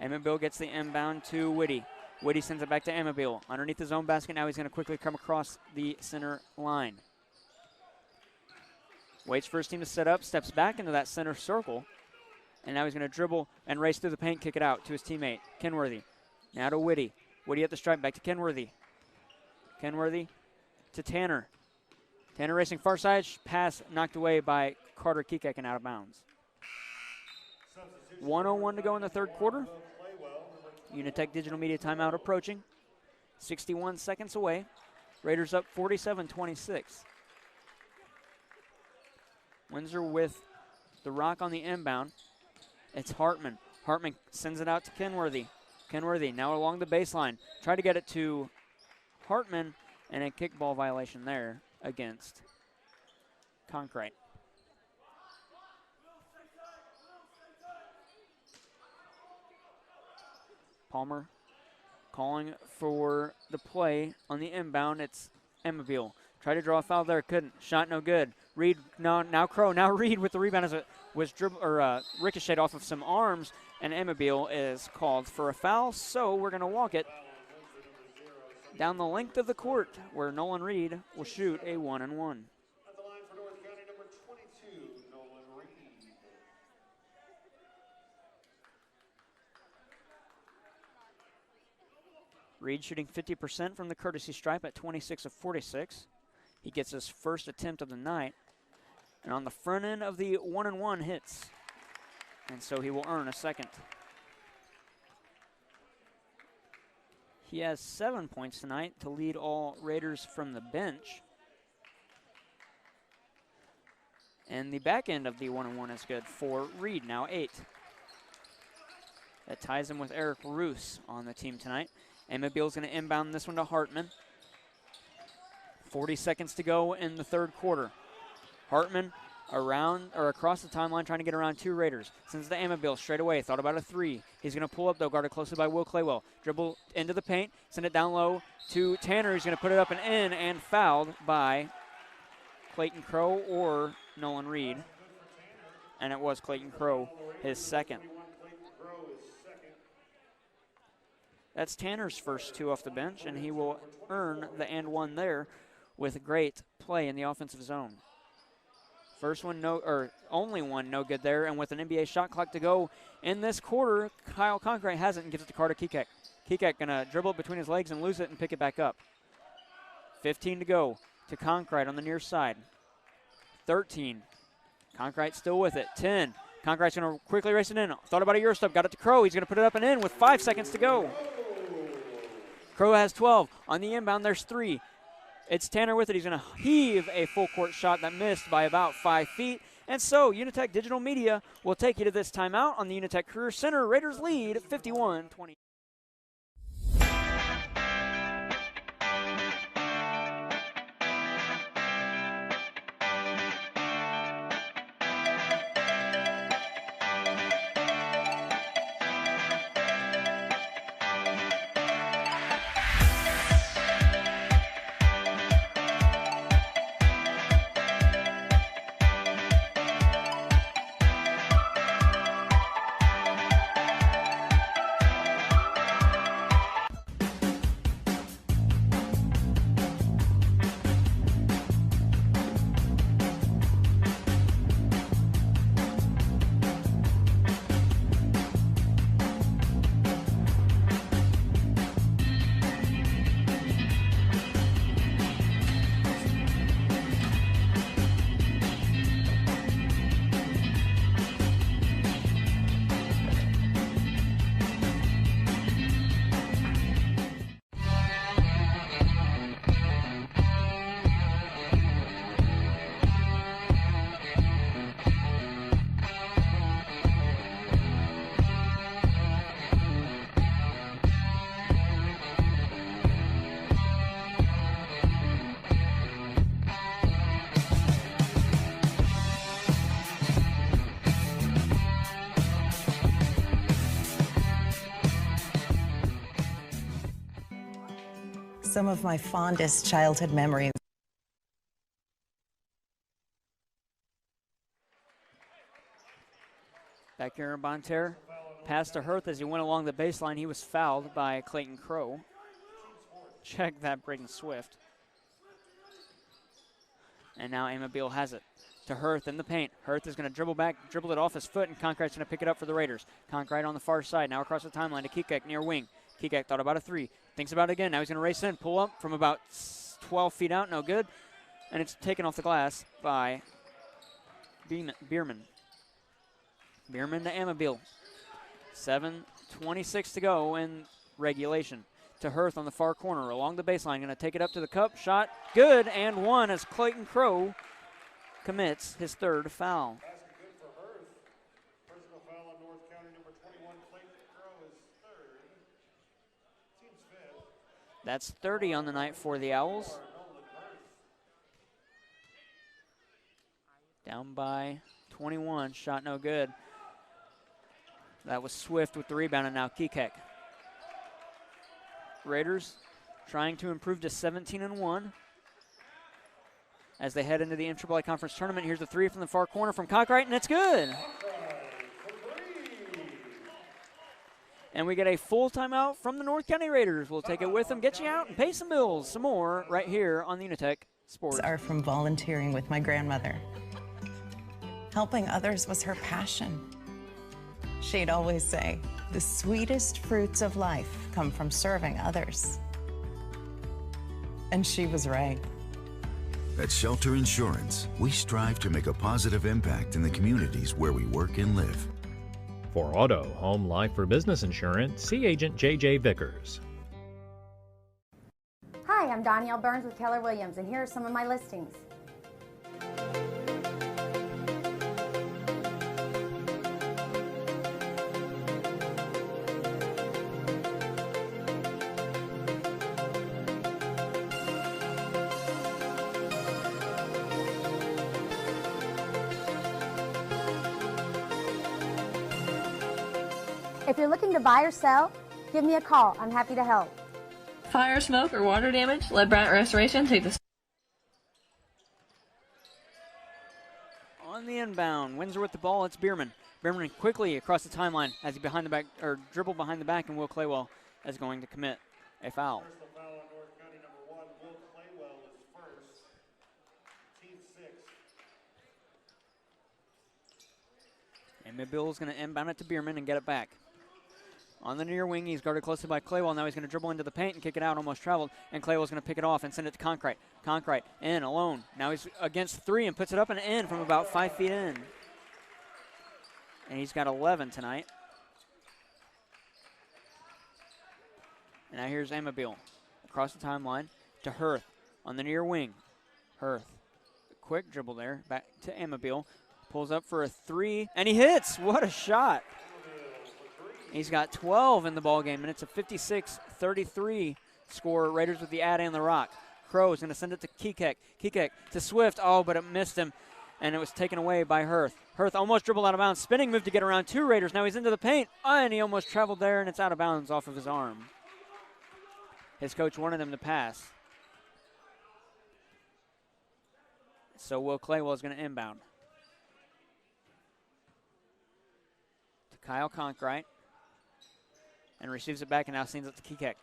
Amabile gets the inbound to Whitty. Whitty sends it back to Amabile. Underneath his own basket. Now he's going to quickly come across the center line. Waits for his team to set up, steps back into that center circle, and now he's going to dribble and race through the paint, kick it out to his teammate, Kenworthy. Now to Whitty. Whitty at the stripe, back to Kenworthy. Kenworthy to Tanner. Tanner racing far side, pass knocked away by Carter Kekek and out of bounds. 1:01 to go in the third quarter. UniTec Digital Media timeout approaching. 61 seconds away. Raiders up 47-26. Windsor with the rock on the inbound. It's Hartman. Hartman sends it out to Kenworthy. Kenworthy now along the baseline. Try to get it to Hartman, and a kickball violation there against Conkright. Palmer calling for the play on the inbound. It's Amabile. Tried to draw a foul there, couldn't. Shot no good. Reed, now Reed with the rebound as it was ricocheted off of some arms, and Amabile is called for a foul, so we're going to walk it down the length of the court, where Nolan Reed will shoot a 1-and-1. At the line for North County, number 22, Nolan Reed. Reed shooting 50% from the courtesy stripe at 26 of 46. He gets his first attempt of the night. And on the front end of the 1-and-1 hits. And so he will earn a second. He has 7 points tonight to lead all Raiders from the bench. And the back end of the 1-and-1 is good for Reed, now 8. That ties him with Eric Roos on the team tonight. Amabile's going to inbound this one to Hartman. 40 seconds to go in the third quarter. Hartman across the timeline trying to get around 2 Raiders. Sends to Amabile straight away. Thought about a 3. He's going to pull up, though, guarded closely by Will Claywell. Dribble into the paint. Send it down low to Tanner. He's going to put it up and in, and fouled by Clayton Crow or Nolan Reed. And it was Clayton Crow, his second. That's Tanner's first 2 off the bench, and he will earn the and 1 there with great play in the offensive zone. First one, only one no good there, and with an NBA shot clock to go in this quarter, Kyle Conkright has it and gives it to Carter Kekek. Kekek gonna dribble it between his legs and lose it and pick it back up. 15 to go to Conkright on the near side. 13. Conkright still with it. 10. Conkright's going to quickly race it in. Thought about a Euro step, got it to Crow. He's going to put it up and in with 5 seconds to go. Crow has 12. On the inbound, there's 3. It's Tanner with it. He's going to heave a full court shot that missed by about 5 feet. And so UniTec Digital Media will take you to this timeout on the UniTec Career Center. Raiders lead 51-20. Some of my fondest childhood memories. Back here in Bonne Terre, pass to Hurth as he went along the baseline. He was fouled by Clayton Crow. Check that, Braden Swift. And now Amabile has it to Hurth in the paint. Hurth is going to dribble back, dribble it off his foot, and Conkright's going to pick it up for the Raiders. Conkrite on the far side, now across the timeline to Kikek near wing. Kikek thought about a 3, thinks about it again. Now he's going to race in, pull up from about 12 feet out, no good. And it's taken off the glass by Bierman. Bierman to Amabile. 7:26 to go in regulation. To Hurth on the far corner along the baseline. Going to take it up to the cup. Shot good and one as Clayton Crow commits his 3rd foul. Basket good for Hurth. Personal foul on North County, number 21, Clayton Crow is 3rd. Team's 5th. That's 30 on the night for the Owls. Down by 21. Shot no good. That was Swift with the rebound, and now Kikek. Raiders trying to improve to 17-1 as they head into the NCAA Conference Tournament. Here's the 3 from the far corner from Conkrite, and it's good. And we get a full timeout from the North County Raiders. We'll take it with them, get you out, and pay some bills. Some more right here on the UniTec Sports. Are from volunteering with my grandmother. Helping others was her passion. She'd always say, the sweetest fruits of life come from serving others. And she was right. At Shelter Insurance, we strive to make a positive impact in the communities where we work and live. For auto, home, life, or business insurance, see Agent J.J. Vickers. Hi, I'm Danielle Burns with Keller Williams, and here are some of my listings. If you're looking to buy or sell, give me a call. I'm happy to help. Fire, smoke, or water damage? Let Brant Restoration take the... On the inbound, Windsor with the ball, it's Bierman. Bierman quickly across the timeline as he behind the back, or dribble behind the back, and Will Claywell is going to commit a foul. Personal foul on North County, number 1, Will Claywell is 1st. Team 6th. And Mabille is going to inbound it to Bierman and get it back. On the near wing, he's guarded closely by Claywell. Now he's going to dribble into the paint and kick it out, almost traveled. And Claywell's going to pick it off and send it to Conkrite. Conkrite in alone. Now he's against 3 and puts it up and in from about 5 feet in. and he's got 11 tonight. And now here's Amabile across the timeline to Hirth on the near wing. Hirth, a quick dribble there, back to Amabile. Pulls up for a 3, and he hits. What a shot. He's got 12 in the ball game, and it's a 56-33 score. Raiders with the ad and the rock. Crow is going to send it to Kekek. Kekek to Swift. Oh, but it missed him, and it was taken away by Hirth. Hirth almost dribbled out of bounds. Spinning move to get around 2 Raiders. Now he's into the paint, and he almost traveled there, and it's out of bounds off of his arm. His coach wanted him to pass. So Will Claywell is going to inbound. To Kyle Conkright. And receives it back and now sends it to Kekek.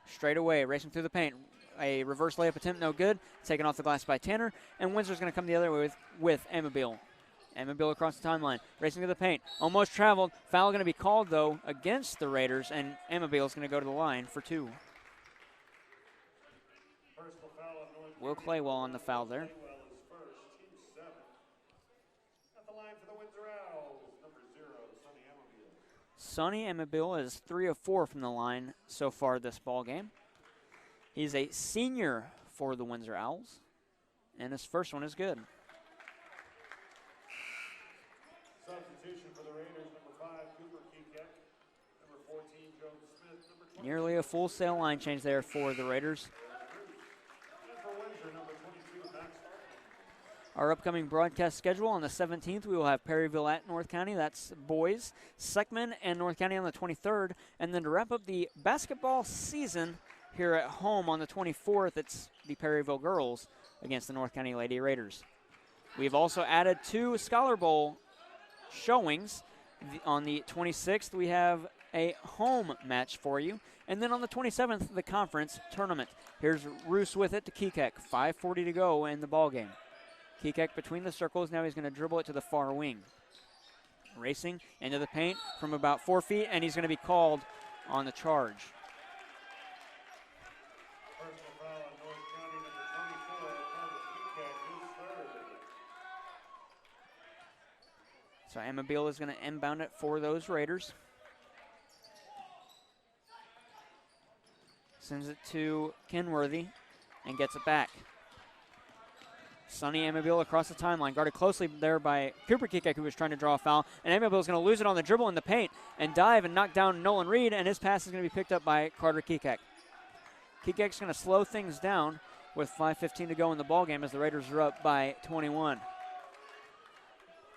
Straight away, racing through the paint. A reverse layup attempt, no good. Taken off the glass by Tanner. And Windsor's going to come the other way with Amabile. Amabile across the timeline, racing to the paint. Almost traveled. Foul going to be called, though, against the Raiders. And Amabile is going to go to the line for 2. Will Claywell on the foul there. Sonny Amabile is 3 of 4 from the line so far this ball game. He's a senior for the Windsor Owls, and his first one is good. Substitution for the Raiders, number 5, Cooper Kekek, number 14, Joe Smith, number 20. Nearly a full sail line change there for the Raiders. And for Windsor, number 22, Max. Our upcoming broadcast schedule on the 17th, we will have Perryville at North County. That's boys. Seckman and North County on the 23rd. And then to wrap up the basketball season here at home on the 24th, it's the Perryville girls against the North County Lady Raiders. We've also added 2 Scholar Bowl showings. On the 26th, we have a home match for you. And then on the 27th, the conference tournament. Here's Roos with it to Kekek. 5:40 to go in the ball game. Kekek between the circles. Now he's going to dribble it to the far wing. Racing into the paint from about 4 feet, and he's going to be called on the charge. Personal foul on North County, number 24, Carter Kekek, his 3rd. So Amabile is going to inbound it for those Raiders. Sends it to Kenworthy and gets it back. Sonny Amabile across the timeline, guarded closely there by Cooper Kekek, who was trying to draw a foul. And Amabile is going to lose it on the dribble in the paint and dive and knock down Nolan Reed, and his pass is going to be picked up by Carter Kekek. Kekek's going to slow things down with 5:15 to go in the ballgame as the Raiders are up by 21.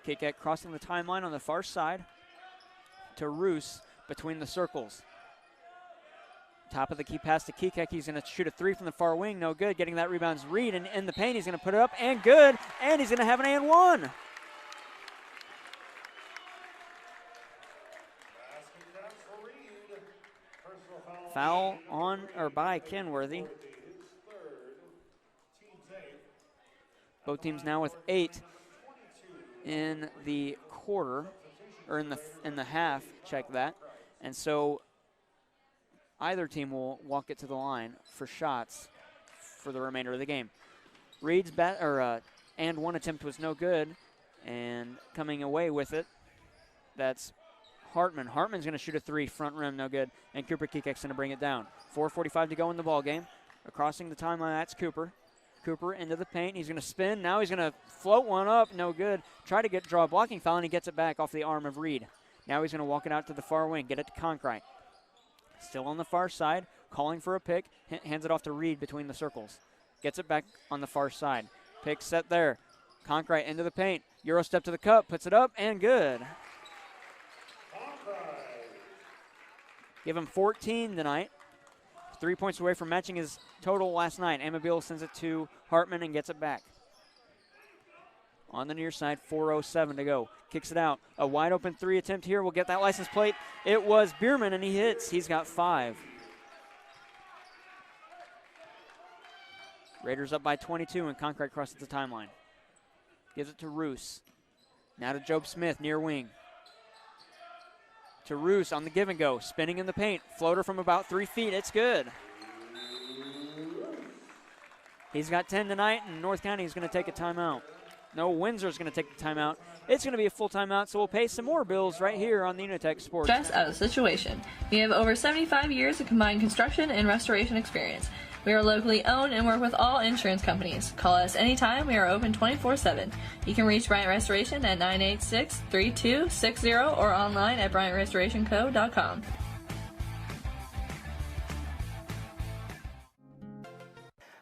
Kekek crossing the timeline on the far side to Roos between the circles. Top of the key pass to Kekek. He's going to shoot a 3 from the far wing. No good. Getting that rebound's Reed. And in the paint, he's going to put it up. And good. And he's going to have an and 1. Foul on or by Kenworthy. Both teams now with 8 in the quarter, or in the half. Check that. And so either team will walk it to the line for shots for the remainder of the game. Reed's and 1 attempt was no good, and coming away with it, that's Hartman. Hartman's going to shoot a 3, front rim, no good, and Cooper Kekek's going to bring it down. 4:45 to go in the ball game. Crossing the timeline, that's Cooper. Cooper into the paint. He's going to spin. Now he's going to float one up, no good. Try to draw a blocking foul, and he gets it back off the arm of Reed. Now he's going to walk it out to the far wing, get it to Conkright. Still on the far side, calling for a pick, hands it off to Reed between the circles. Gets it back on the far side. Pick set there. Conkright into the paint. Euro step to the cup, puts it up, and good. Give him 14 tonight. 3 points away from matching his total last night. Amabile sends it to Hartman and gets it back. On the near side, 4:07 to go. Kicks it out. A wide open 3 attempt here. We'll get that license plate. It was Bierman, and he hits. He's got 5. Raiders up by 22, and Conkright crosses the timeline. Gives it to Roos. Now to Job Smith, near wing. To Roos on the give and go. Spinning in the paint. Floater from about 3 feet. It's good. He's got 10 tonight, and North County is going to take a timeout. No, Windsor's going to take the timeout. It's going to be a full timeout, so we'll pay some more bills right here on the UniTec Sports. Stress out of the situation. We have over 75 years of combined construction and restoration experience. We are locally owned and work with all insurance companies. Call us anytime. We are open 24/7. You can reach Bryant Restoration at 986-3260 or online at BryantRestorationCo.com.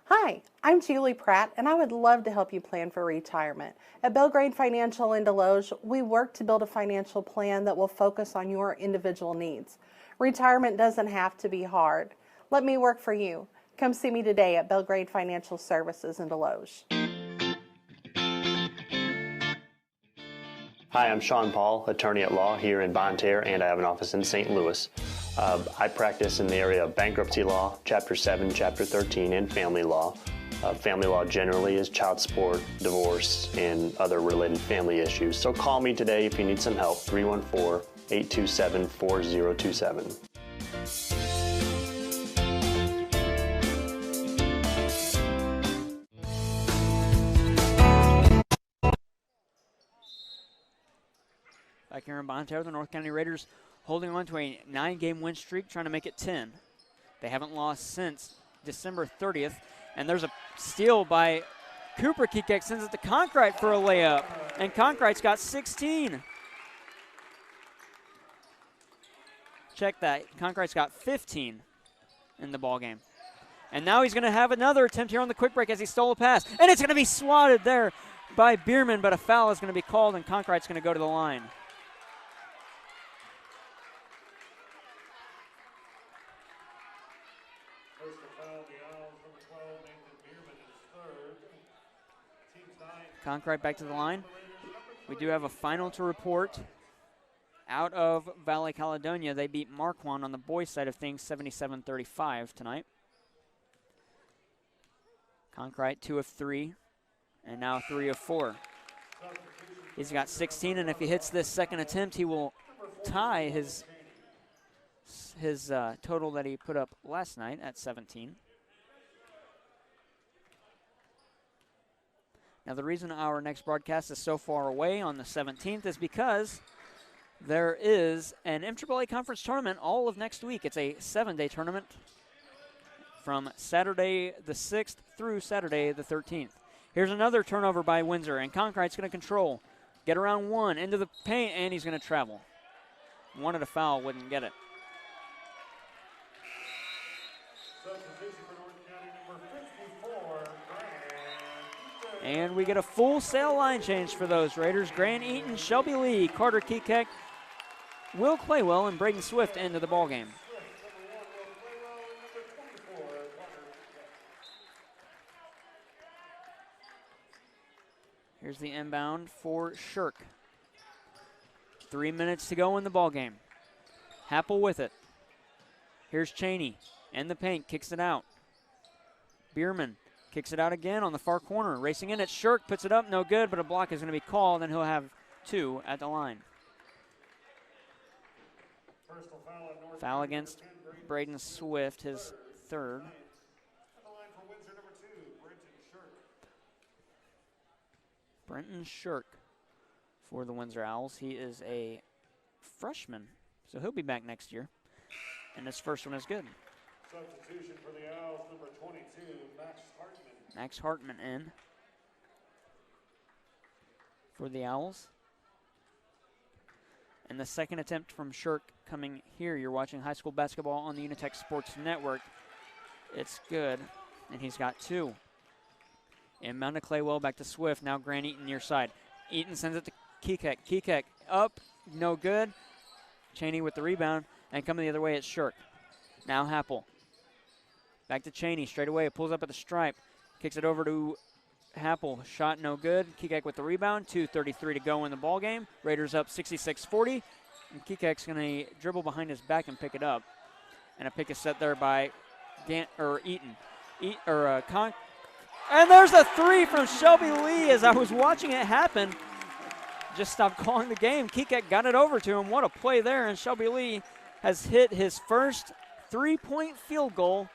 Hi, I'm Julie Pratt, and I would love to help you plan for retirement. At Belgrade Financial in Deloge, we work to build a financial plan that will focus on your individual needs. Retirement doesn't have to be hard. Let me work for you. Come see me today at Belgrade Financial Services in Deloge. Hi, I'm Sean Paul, attorney at law here in Bonne Terre, and I have an office in St. Louis. I practice in the area of bankruptcy law, Chapter 7, Chapter 13, and family law. Family law generally is child support, divorce, and other related family issues. So call me today if you need some help, 314-827-4027. Back here in Bonne Terre, the North County Raiders holding on to a 9-game win streak, trying to make it 10. They haven't lost since December 30th. And there's a steal by Cooper. Kekek sends it to Concrete for a layup. And Concrete's got 16. Check that. Concrete's got 15 in the ball game. And now he's going to have another attempt here on the quick break as he stole a pass. And it's going to be swatted there by Bierman, but a foul is going to be called, and Concrete's going to go to the line. Concrete back to the line. We do have a final to report out of Valley Caledonia. They beat Marquand on the boys' side of things 77-35 tonight. Concrete 2 of 3 and now 3 of 4. He's got 16, and if he hits this second attempt, he will tie his total that he put up last night at 17. Now, the reason our next broadcast is so far away on the 17th is because there is an MAAA conference tournament all of next week. It's a 7-day tournament from Saturday the 6th through Saturday the 13th. Here's another turnover by Windsor, and Concrete's going to control. Get around one, into the paint, and he's going to travel. Wanted a foul, wouldn't get it. And we get a full sale line change for those Raiders. Grant Eaton, Shelby Lee, Carter Kekek, Will Claywell, and Braden Swift into the ballgame. Here's the inbound for Shirk. 3 minutes to go in the ballgame. Happel with it. Here's Cheney in the paint, kicks it out. Bierman kicks it out again on the far corner. Racing in, it's Shirk, puts it up, no good, but a block is going to be called, and he'll have 2 at the line. Foul against Braden Swift, his 3rd. Brenton Shirk for the Windsor Owls. He is a freshman, so he'll be back next year, and his first one is good. Substitution for the Owls, number 22, Max Hartman. Max Hartman in for the Owls. And the second attempt from Shirk coming here. You're watching high school basketball on the UniTec Sports Network. It's good, and he's got 2. Inbound to Claywell, back to Swift. Now Grant Eaton near side. Eaton sends it to Kekek. Kekek up, no good. Cheney with the rebound, and coming the other way, it's Shirk. Now Happel. Back to Cheney, straight away, pulls up at the stripe. Kicks it over to Happel, shot no good. Kekek with the rebound, 2:33 to go in the ball game. Raiders up 66-40, and Kekek's going to dribble behind his back and pick it up. And a pick is set there by Eaton. And there's a 3 from Shelby Lee. As I was watching it happen, just stopped calling the game. Kekek got it over to him. What a play there, and Shelby Lee has hit his first 3-point field goal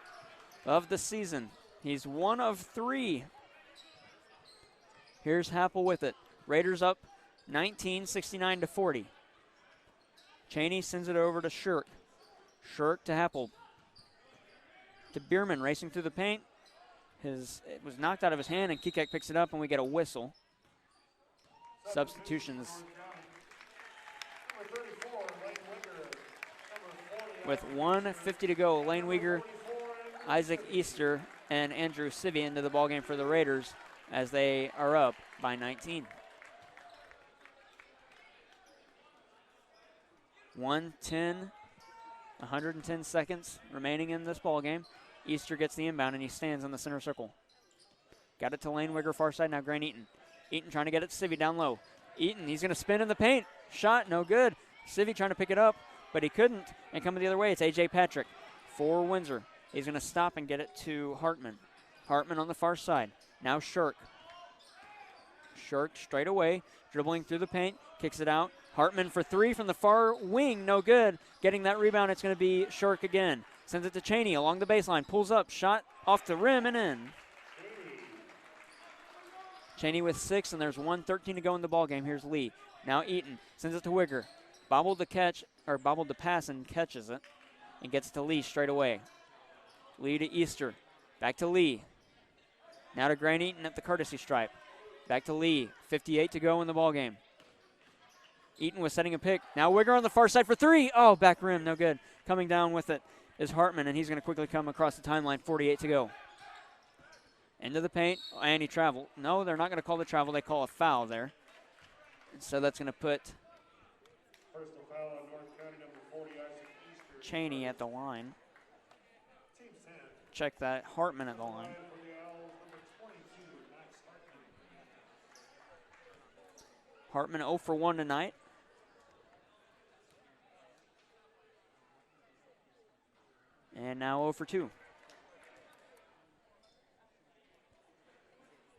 of the season. He's 1 of 3. Here's Happel with it. Raiders up 19, 69-40. Cheney sends it over to Shirk. Shirk to Happel. To Bierman, racing through the paint. It was knocked out of his hand, and Kikek picks it up, and we get a whistle. Substitutions. With 1:50 to go, Lane Weger, Isaac Easter, and Andrew Sivy into the ballgame for the Raiders as they are up by 19. 110 seconds remaining in this ballgame. Easter gets the inbound, and he stands in the center circle. Got it to Lane Wigger, far side, now Grant Eaton. Eaton trying to get it to Sivy down low. Eaton, he's going to spin in the paint. Shot, no good. Sivy trying to pick it up, but he couldn't. And coming the other way, it's A.J. Patrick for Windsor. He's going to stop and get it to Hartman. Hartman on the far side. Now Shirk. Shirk straight away, dribbling through the paint, kicks it out. Hartman for three from the far wing, no good. Getting that rebound, it's going to be Shirk again. Sends it to Cheney along the baseline, pulls up, shot off the rim and in. Cheney with 6, and there's 1:13 to go in the ballgame. Here's Lee. Now Eaton sends it to Wigger. Bobbled the pass and catches it, and gets to Lee straight away. Lee to Easter. Back to Lee. Now to Grant Eaton at the courtesy stripe. Back to Lee. 58 to go in the ballgame. Eaton was setting a pick. Now Wigger on the far side for three. Oh, back rim, no good. Coming down with it is Hartman, and he's going to quickly come across the timeline. 48 to go. Into the paint, and he traveled. No, they're not going to call the travel. They call a foul there. And so that's going to put Personal foul on North County, number 40, Isaac Easter. Cheney at the line. Team 10. Check that. Hartman at the line. For the Owls, number 22, Max Hartman. Hartman 0 for 1 tonight. And now 0 for 2.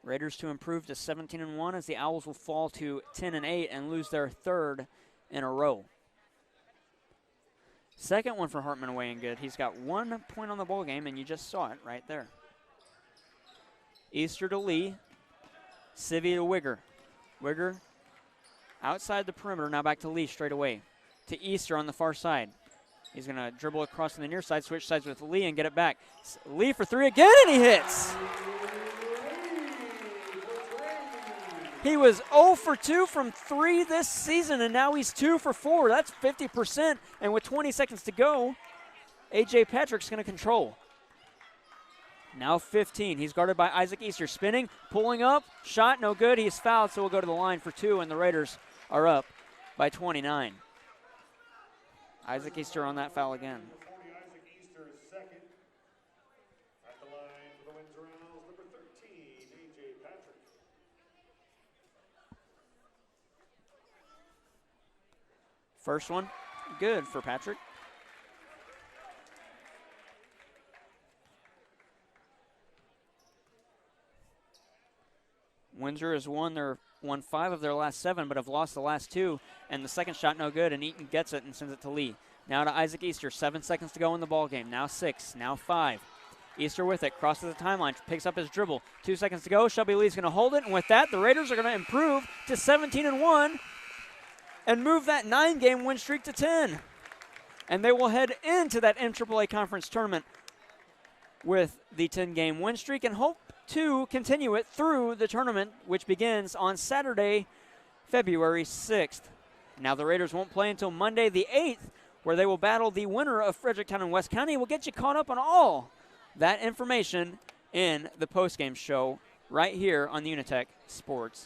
Raiders to improve to 17-1 as the Owls will fall to 10-8 and lose their third in a row. Second one for Hartman away and good. He's got 1 point on the ball game, and you just saw it right there. Easter to Lee. Sivy to Wigger. Wigger outside the perimeter, now back to Lee straight away. To Easter on the far side. He's going to dribble across to the near side, switch sides with Lee and get it back. Lee for three again, and he hits. He was 0 for 2 from 3 this season, and now he's 2 for 4. That's 50%, and with 20 seconds to go, A.J. Patrick's going to control. Now 15. He's guarded by Isaac Easter. Spinning, pulling up, shot, no good. He's fouled, so we'll go to the line for 2, and the Raiders are up by 29. Isaac Easter on that foul again. Number 40, Isaac Easter is second. At the line for the Windsor Owls, number 13, A.J. Patrick. First one, good for Patrick. Windsor has won 5 of their last 7, but have lost the last 2, and the second shot no good, and Eaton gets it and sends it to Lee. Now to Isaac Easter, 7 seconds to go in the ballgame. Now 6, now 5. Easter with it, crosses the timeline, picks up his dribble. 2 seconds to go, Shelby Lee's going to hold it, and with that, the Raiders are going to improve to 17-1 and move that 9-game win streak to 10. And they will head into that MAAA Conference Tournament with the 10-game win streak and hope to continue it through the tournament, which begins on Saturday, February 6th. Now the Raiders won't play until Monday the 8th, where they will battle the winner of Fredericktown and West County. We'll get you caught up on all that information in the postgame show right here on the UniTec Sports.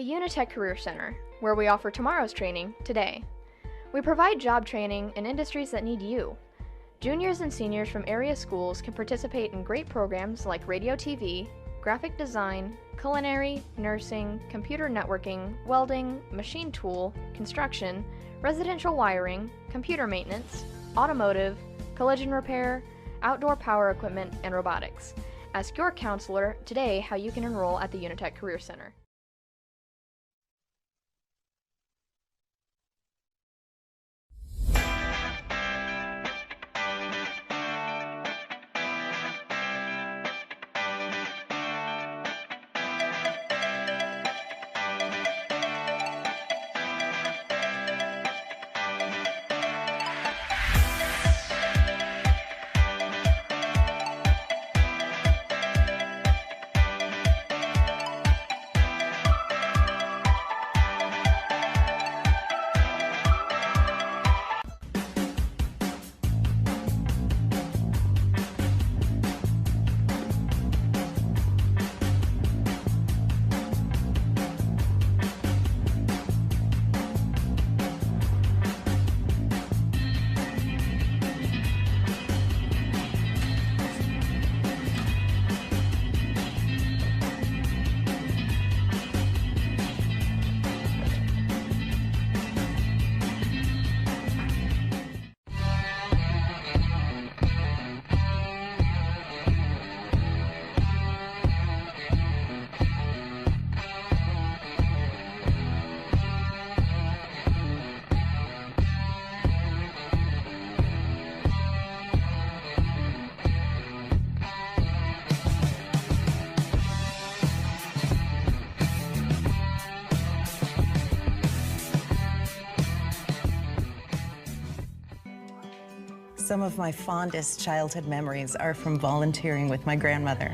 The UniTec Career Center, where we offer tomorrow's training today. We provide job training in industries that need you. Juniors and seniors from area schools can participate in great programs like radio TV, graphic design, culinary, nursing, computer networking, welding, machine tool, construction, residential wiring, computer maintenance, automotive, collision repair, outdoor power equipment, and robotics. Ask your counselor today how you can enroll at the UniTec Career Center. Some of my fondest childhood memories are from volunteering with my grandmother.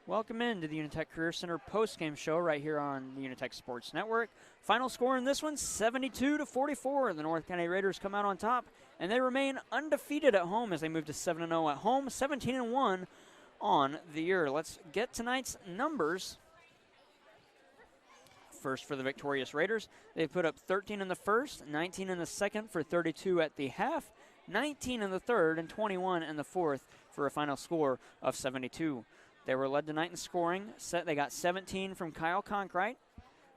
Welcome into the UniTec Career Center post-game show right here on the UniTec Sports Network. Final score in this one, 72-44. The North County Raiders come out on top, and they remain undefeated at home as they move to 7-0 at home, 17-1 on the year. Let's get tonight's numbers. First for the victorious Raiders, they've put up 13 in the first, 19 in the second for 32 at the half, 19 in the third, and 21 in the fourth for a final score of 72. They were led tonight in scoring. They got 17 from Kyle Conkright,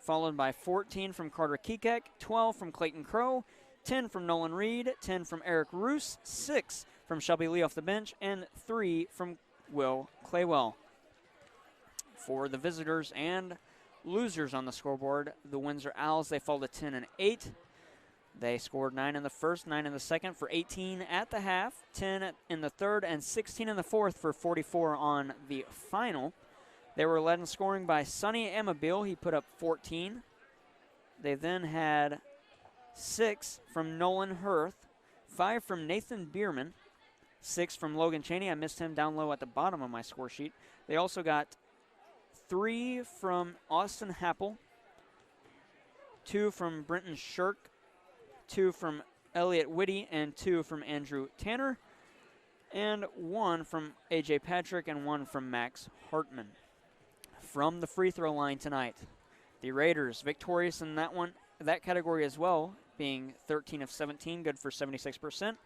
followed by 14 from Carter Kekek, 12 from Clayton Crow, 10 from Nolan Reed, 10 from Eric Roos, 6 from Shelby Lee off the bench, and 3 from Will Claywell. For the visitors and losers on the scoreboard, the Windsor Owls, they fall to 10 and 8. They scored 9 in the first, 9 in the second for 18 at the half, 10 in the third, and 16 in the fourth for 44 on the final. They were led in scoring by Sonny Amabile. He put up 14. They then had 6 from Nolan Hirth, 5 from Nathan Bierman, 6 from Logan Cheney. I missed him down low at the bottom of my score sheet. They also got 3 from Austin Happel, 2 from Brenton Shirk, 2 from Elliot Whitty, and 2 from Andrew Tanner, and 1 from A.J. Patrick and 1 from Max Hartman. From the free throw line tonight, the Raiders victorious in that category as well, being 13 of 17, good for 76%,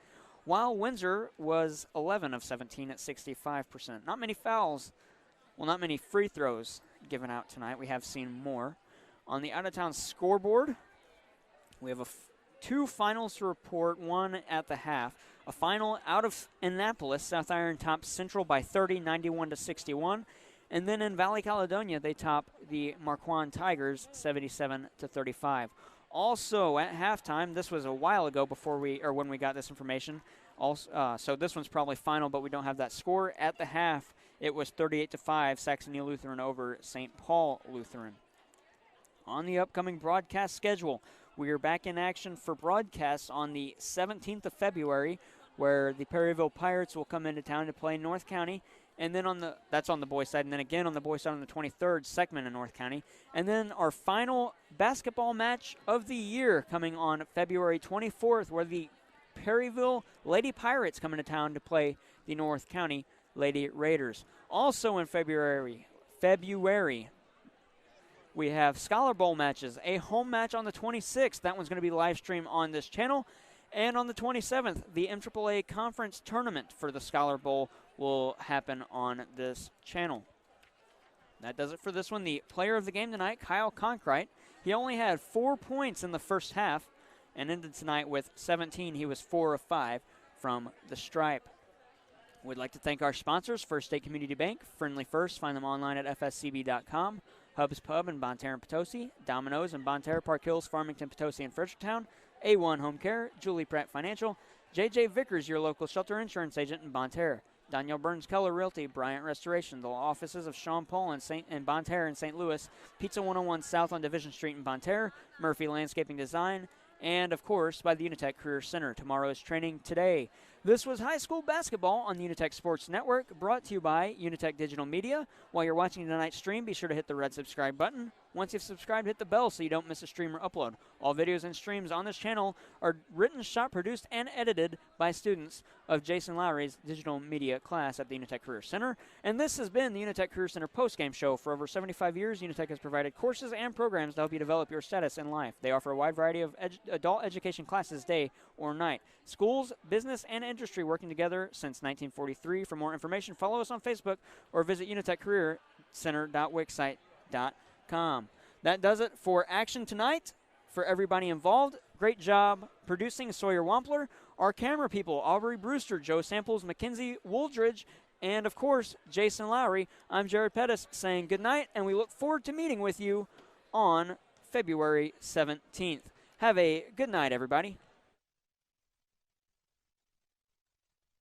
while Windsor was 11 of 17 at 65%. Not many fouls. Well, not many free throws given out tonight. We have seen more. On the out-of-town scoreboard, we have 2 finals to report, one at the half. A final out of Annapolis, South Iron tops Central by 30, 91-61. And then in Valley Caledonia, they top the Marquand Tigers 77-35. Also at halftime, this was a while ago when we got this information. So this one's probably final, but we don't have that score. At the half, it was 38-5, Saxony Lutheran over St. Paul Lutheran. On the upcoming broadcast schedule, we are back in action for broadcasts on the 17th of February, where the Perryville Pirates will come into town to play North County. And then that's on the boys' side. And then again on the boys' side on the 23rd, Seckman in North County. And then our final basketball match of the year coming on February 24th, where the Perryville Lady Pirates come into town to play the North County Lady Raiders. Also in February, February. We have Scholar Bowl matches, a home match on the 26th. That one's going to be live streamed on this channel. And on the 27th, the MAAA Conference Tournament for the Scholar Bowl will happen on this channel. That does it for this one. The player of the game tonight, Kyle Conkrite. He only had 4 points in the first half and ended tonight with 17. He was 4 of 5 from the stripe. We'd like to thank our sponsors, First State Community Bank, Friendly First. Find them online at fscb.com. Hub's Pub in Bonne Terre and Potosi, Domino's in Bonne Terre, Park Hills, Farmington, Potosi, and Fredericktown, A1 Home Care, Julie Pratt Financial, JJ Vickers, your local shelter insurance agent in Bonne Terre, Danielle Burns Keller Realty, Bryant Restoration, the law offices of Sean Paul in Bonne Terre and St. Louis, Pizza 101 South on Division Street in Bonne Terre, Murphy Landscaping Design, and, of course, by the UniTec Career Center. Tomorrow is training today. This was high school basketball on the UniTec Sports Network, brought to you by UniTec Digital Media. While you're watching tonight's stream, be sure to hit the red subscribe button. Once you've subscribed, hit the bell so you don't miss a stream or upload. All videos and streams on this channel are written, shot, produced, and edited by students of Jason Lowry's digital media class at the UniTec Career Center. And this has been the UniTec Career Center postgame show. For over 75 years, UniTec has provided courses and programs to help you develop your status in life. They offer a wide variety of adult education classes day or night. Schools, business, and industry working together since 1943. For more information, follow us on Facebook or visit uniteccareercenter.wixsite.com. That does it for action tonight. For everybody involved, great job producing Sawyer Wampler, our camera people, Aubrey Brewster, Joe Samples, Mackenzie Wooldridge, and, of course, Jason Lowry. I'm Jared Pettus saying good night, and we look forward to meeting with you on February 17th. Have a good night, everybody.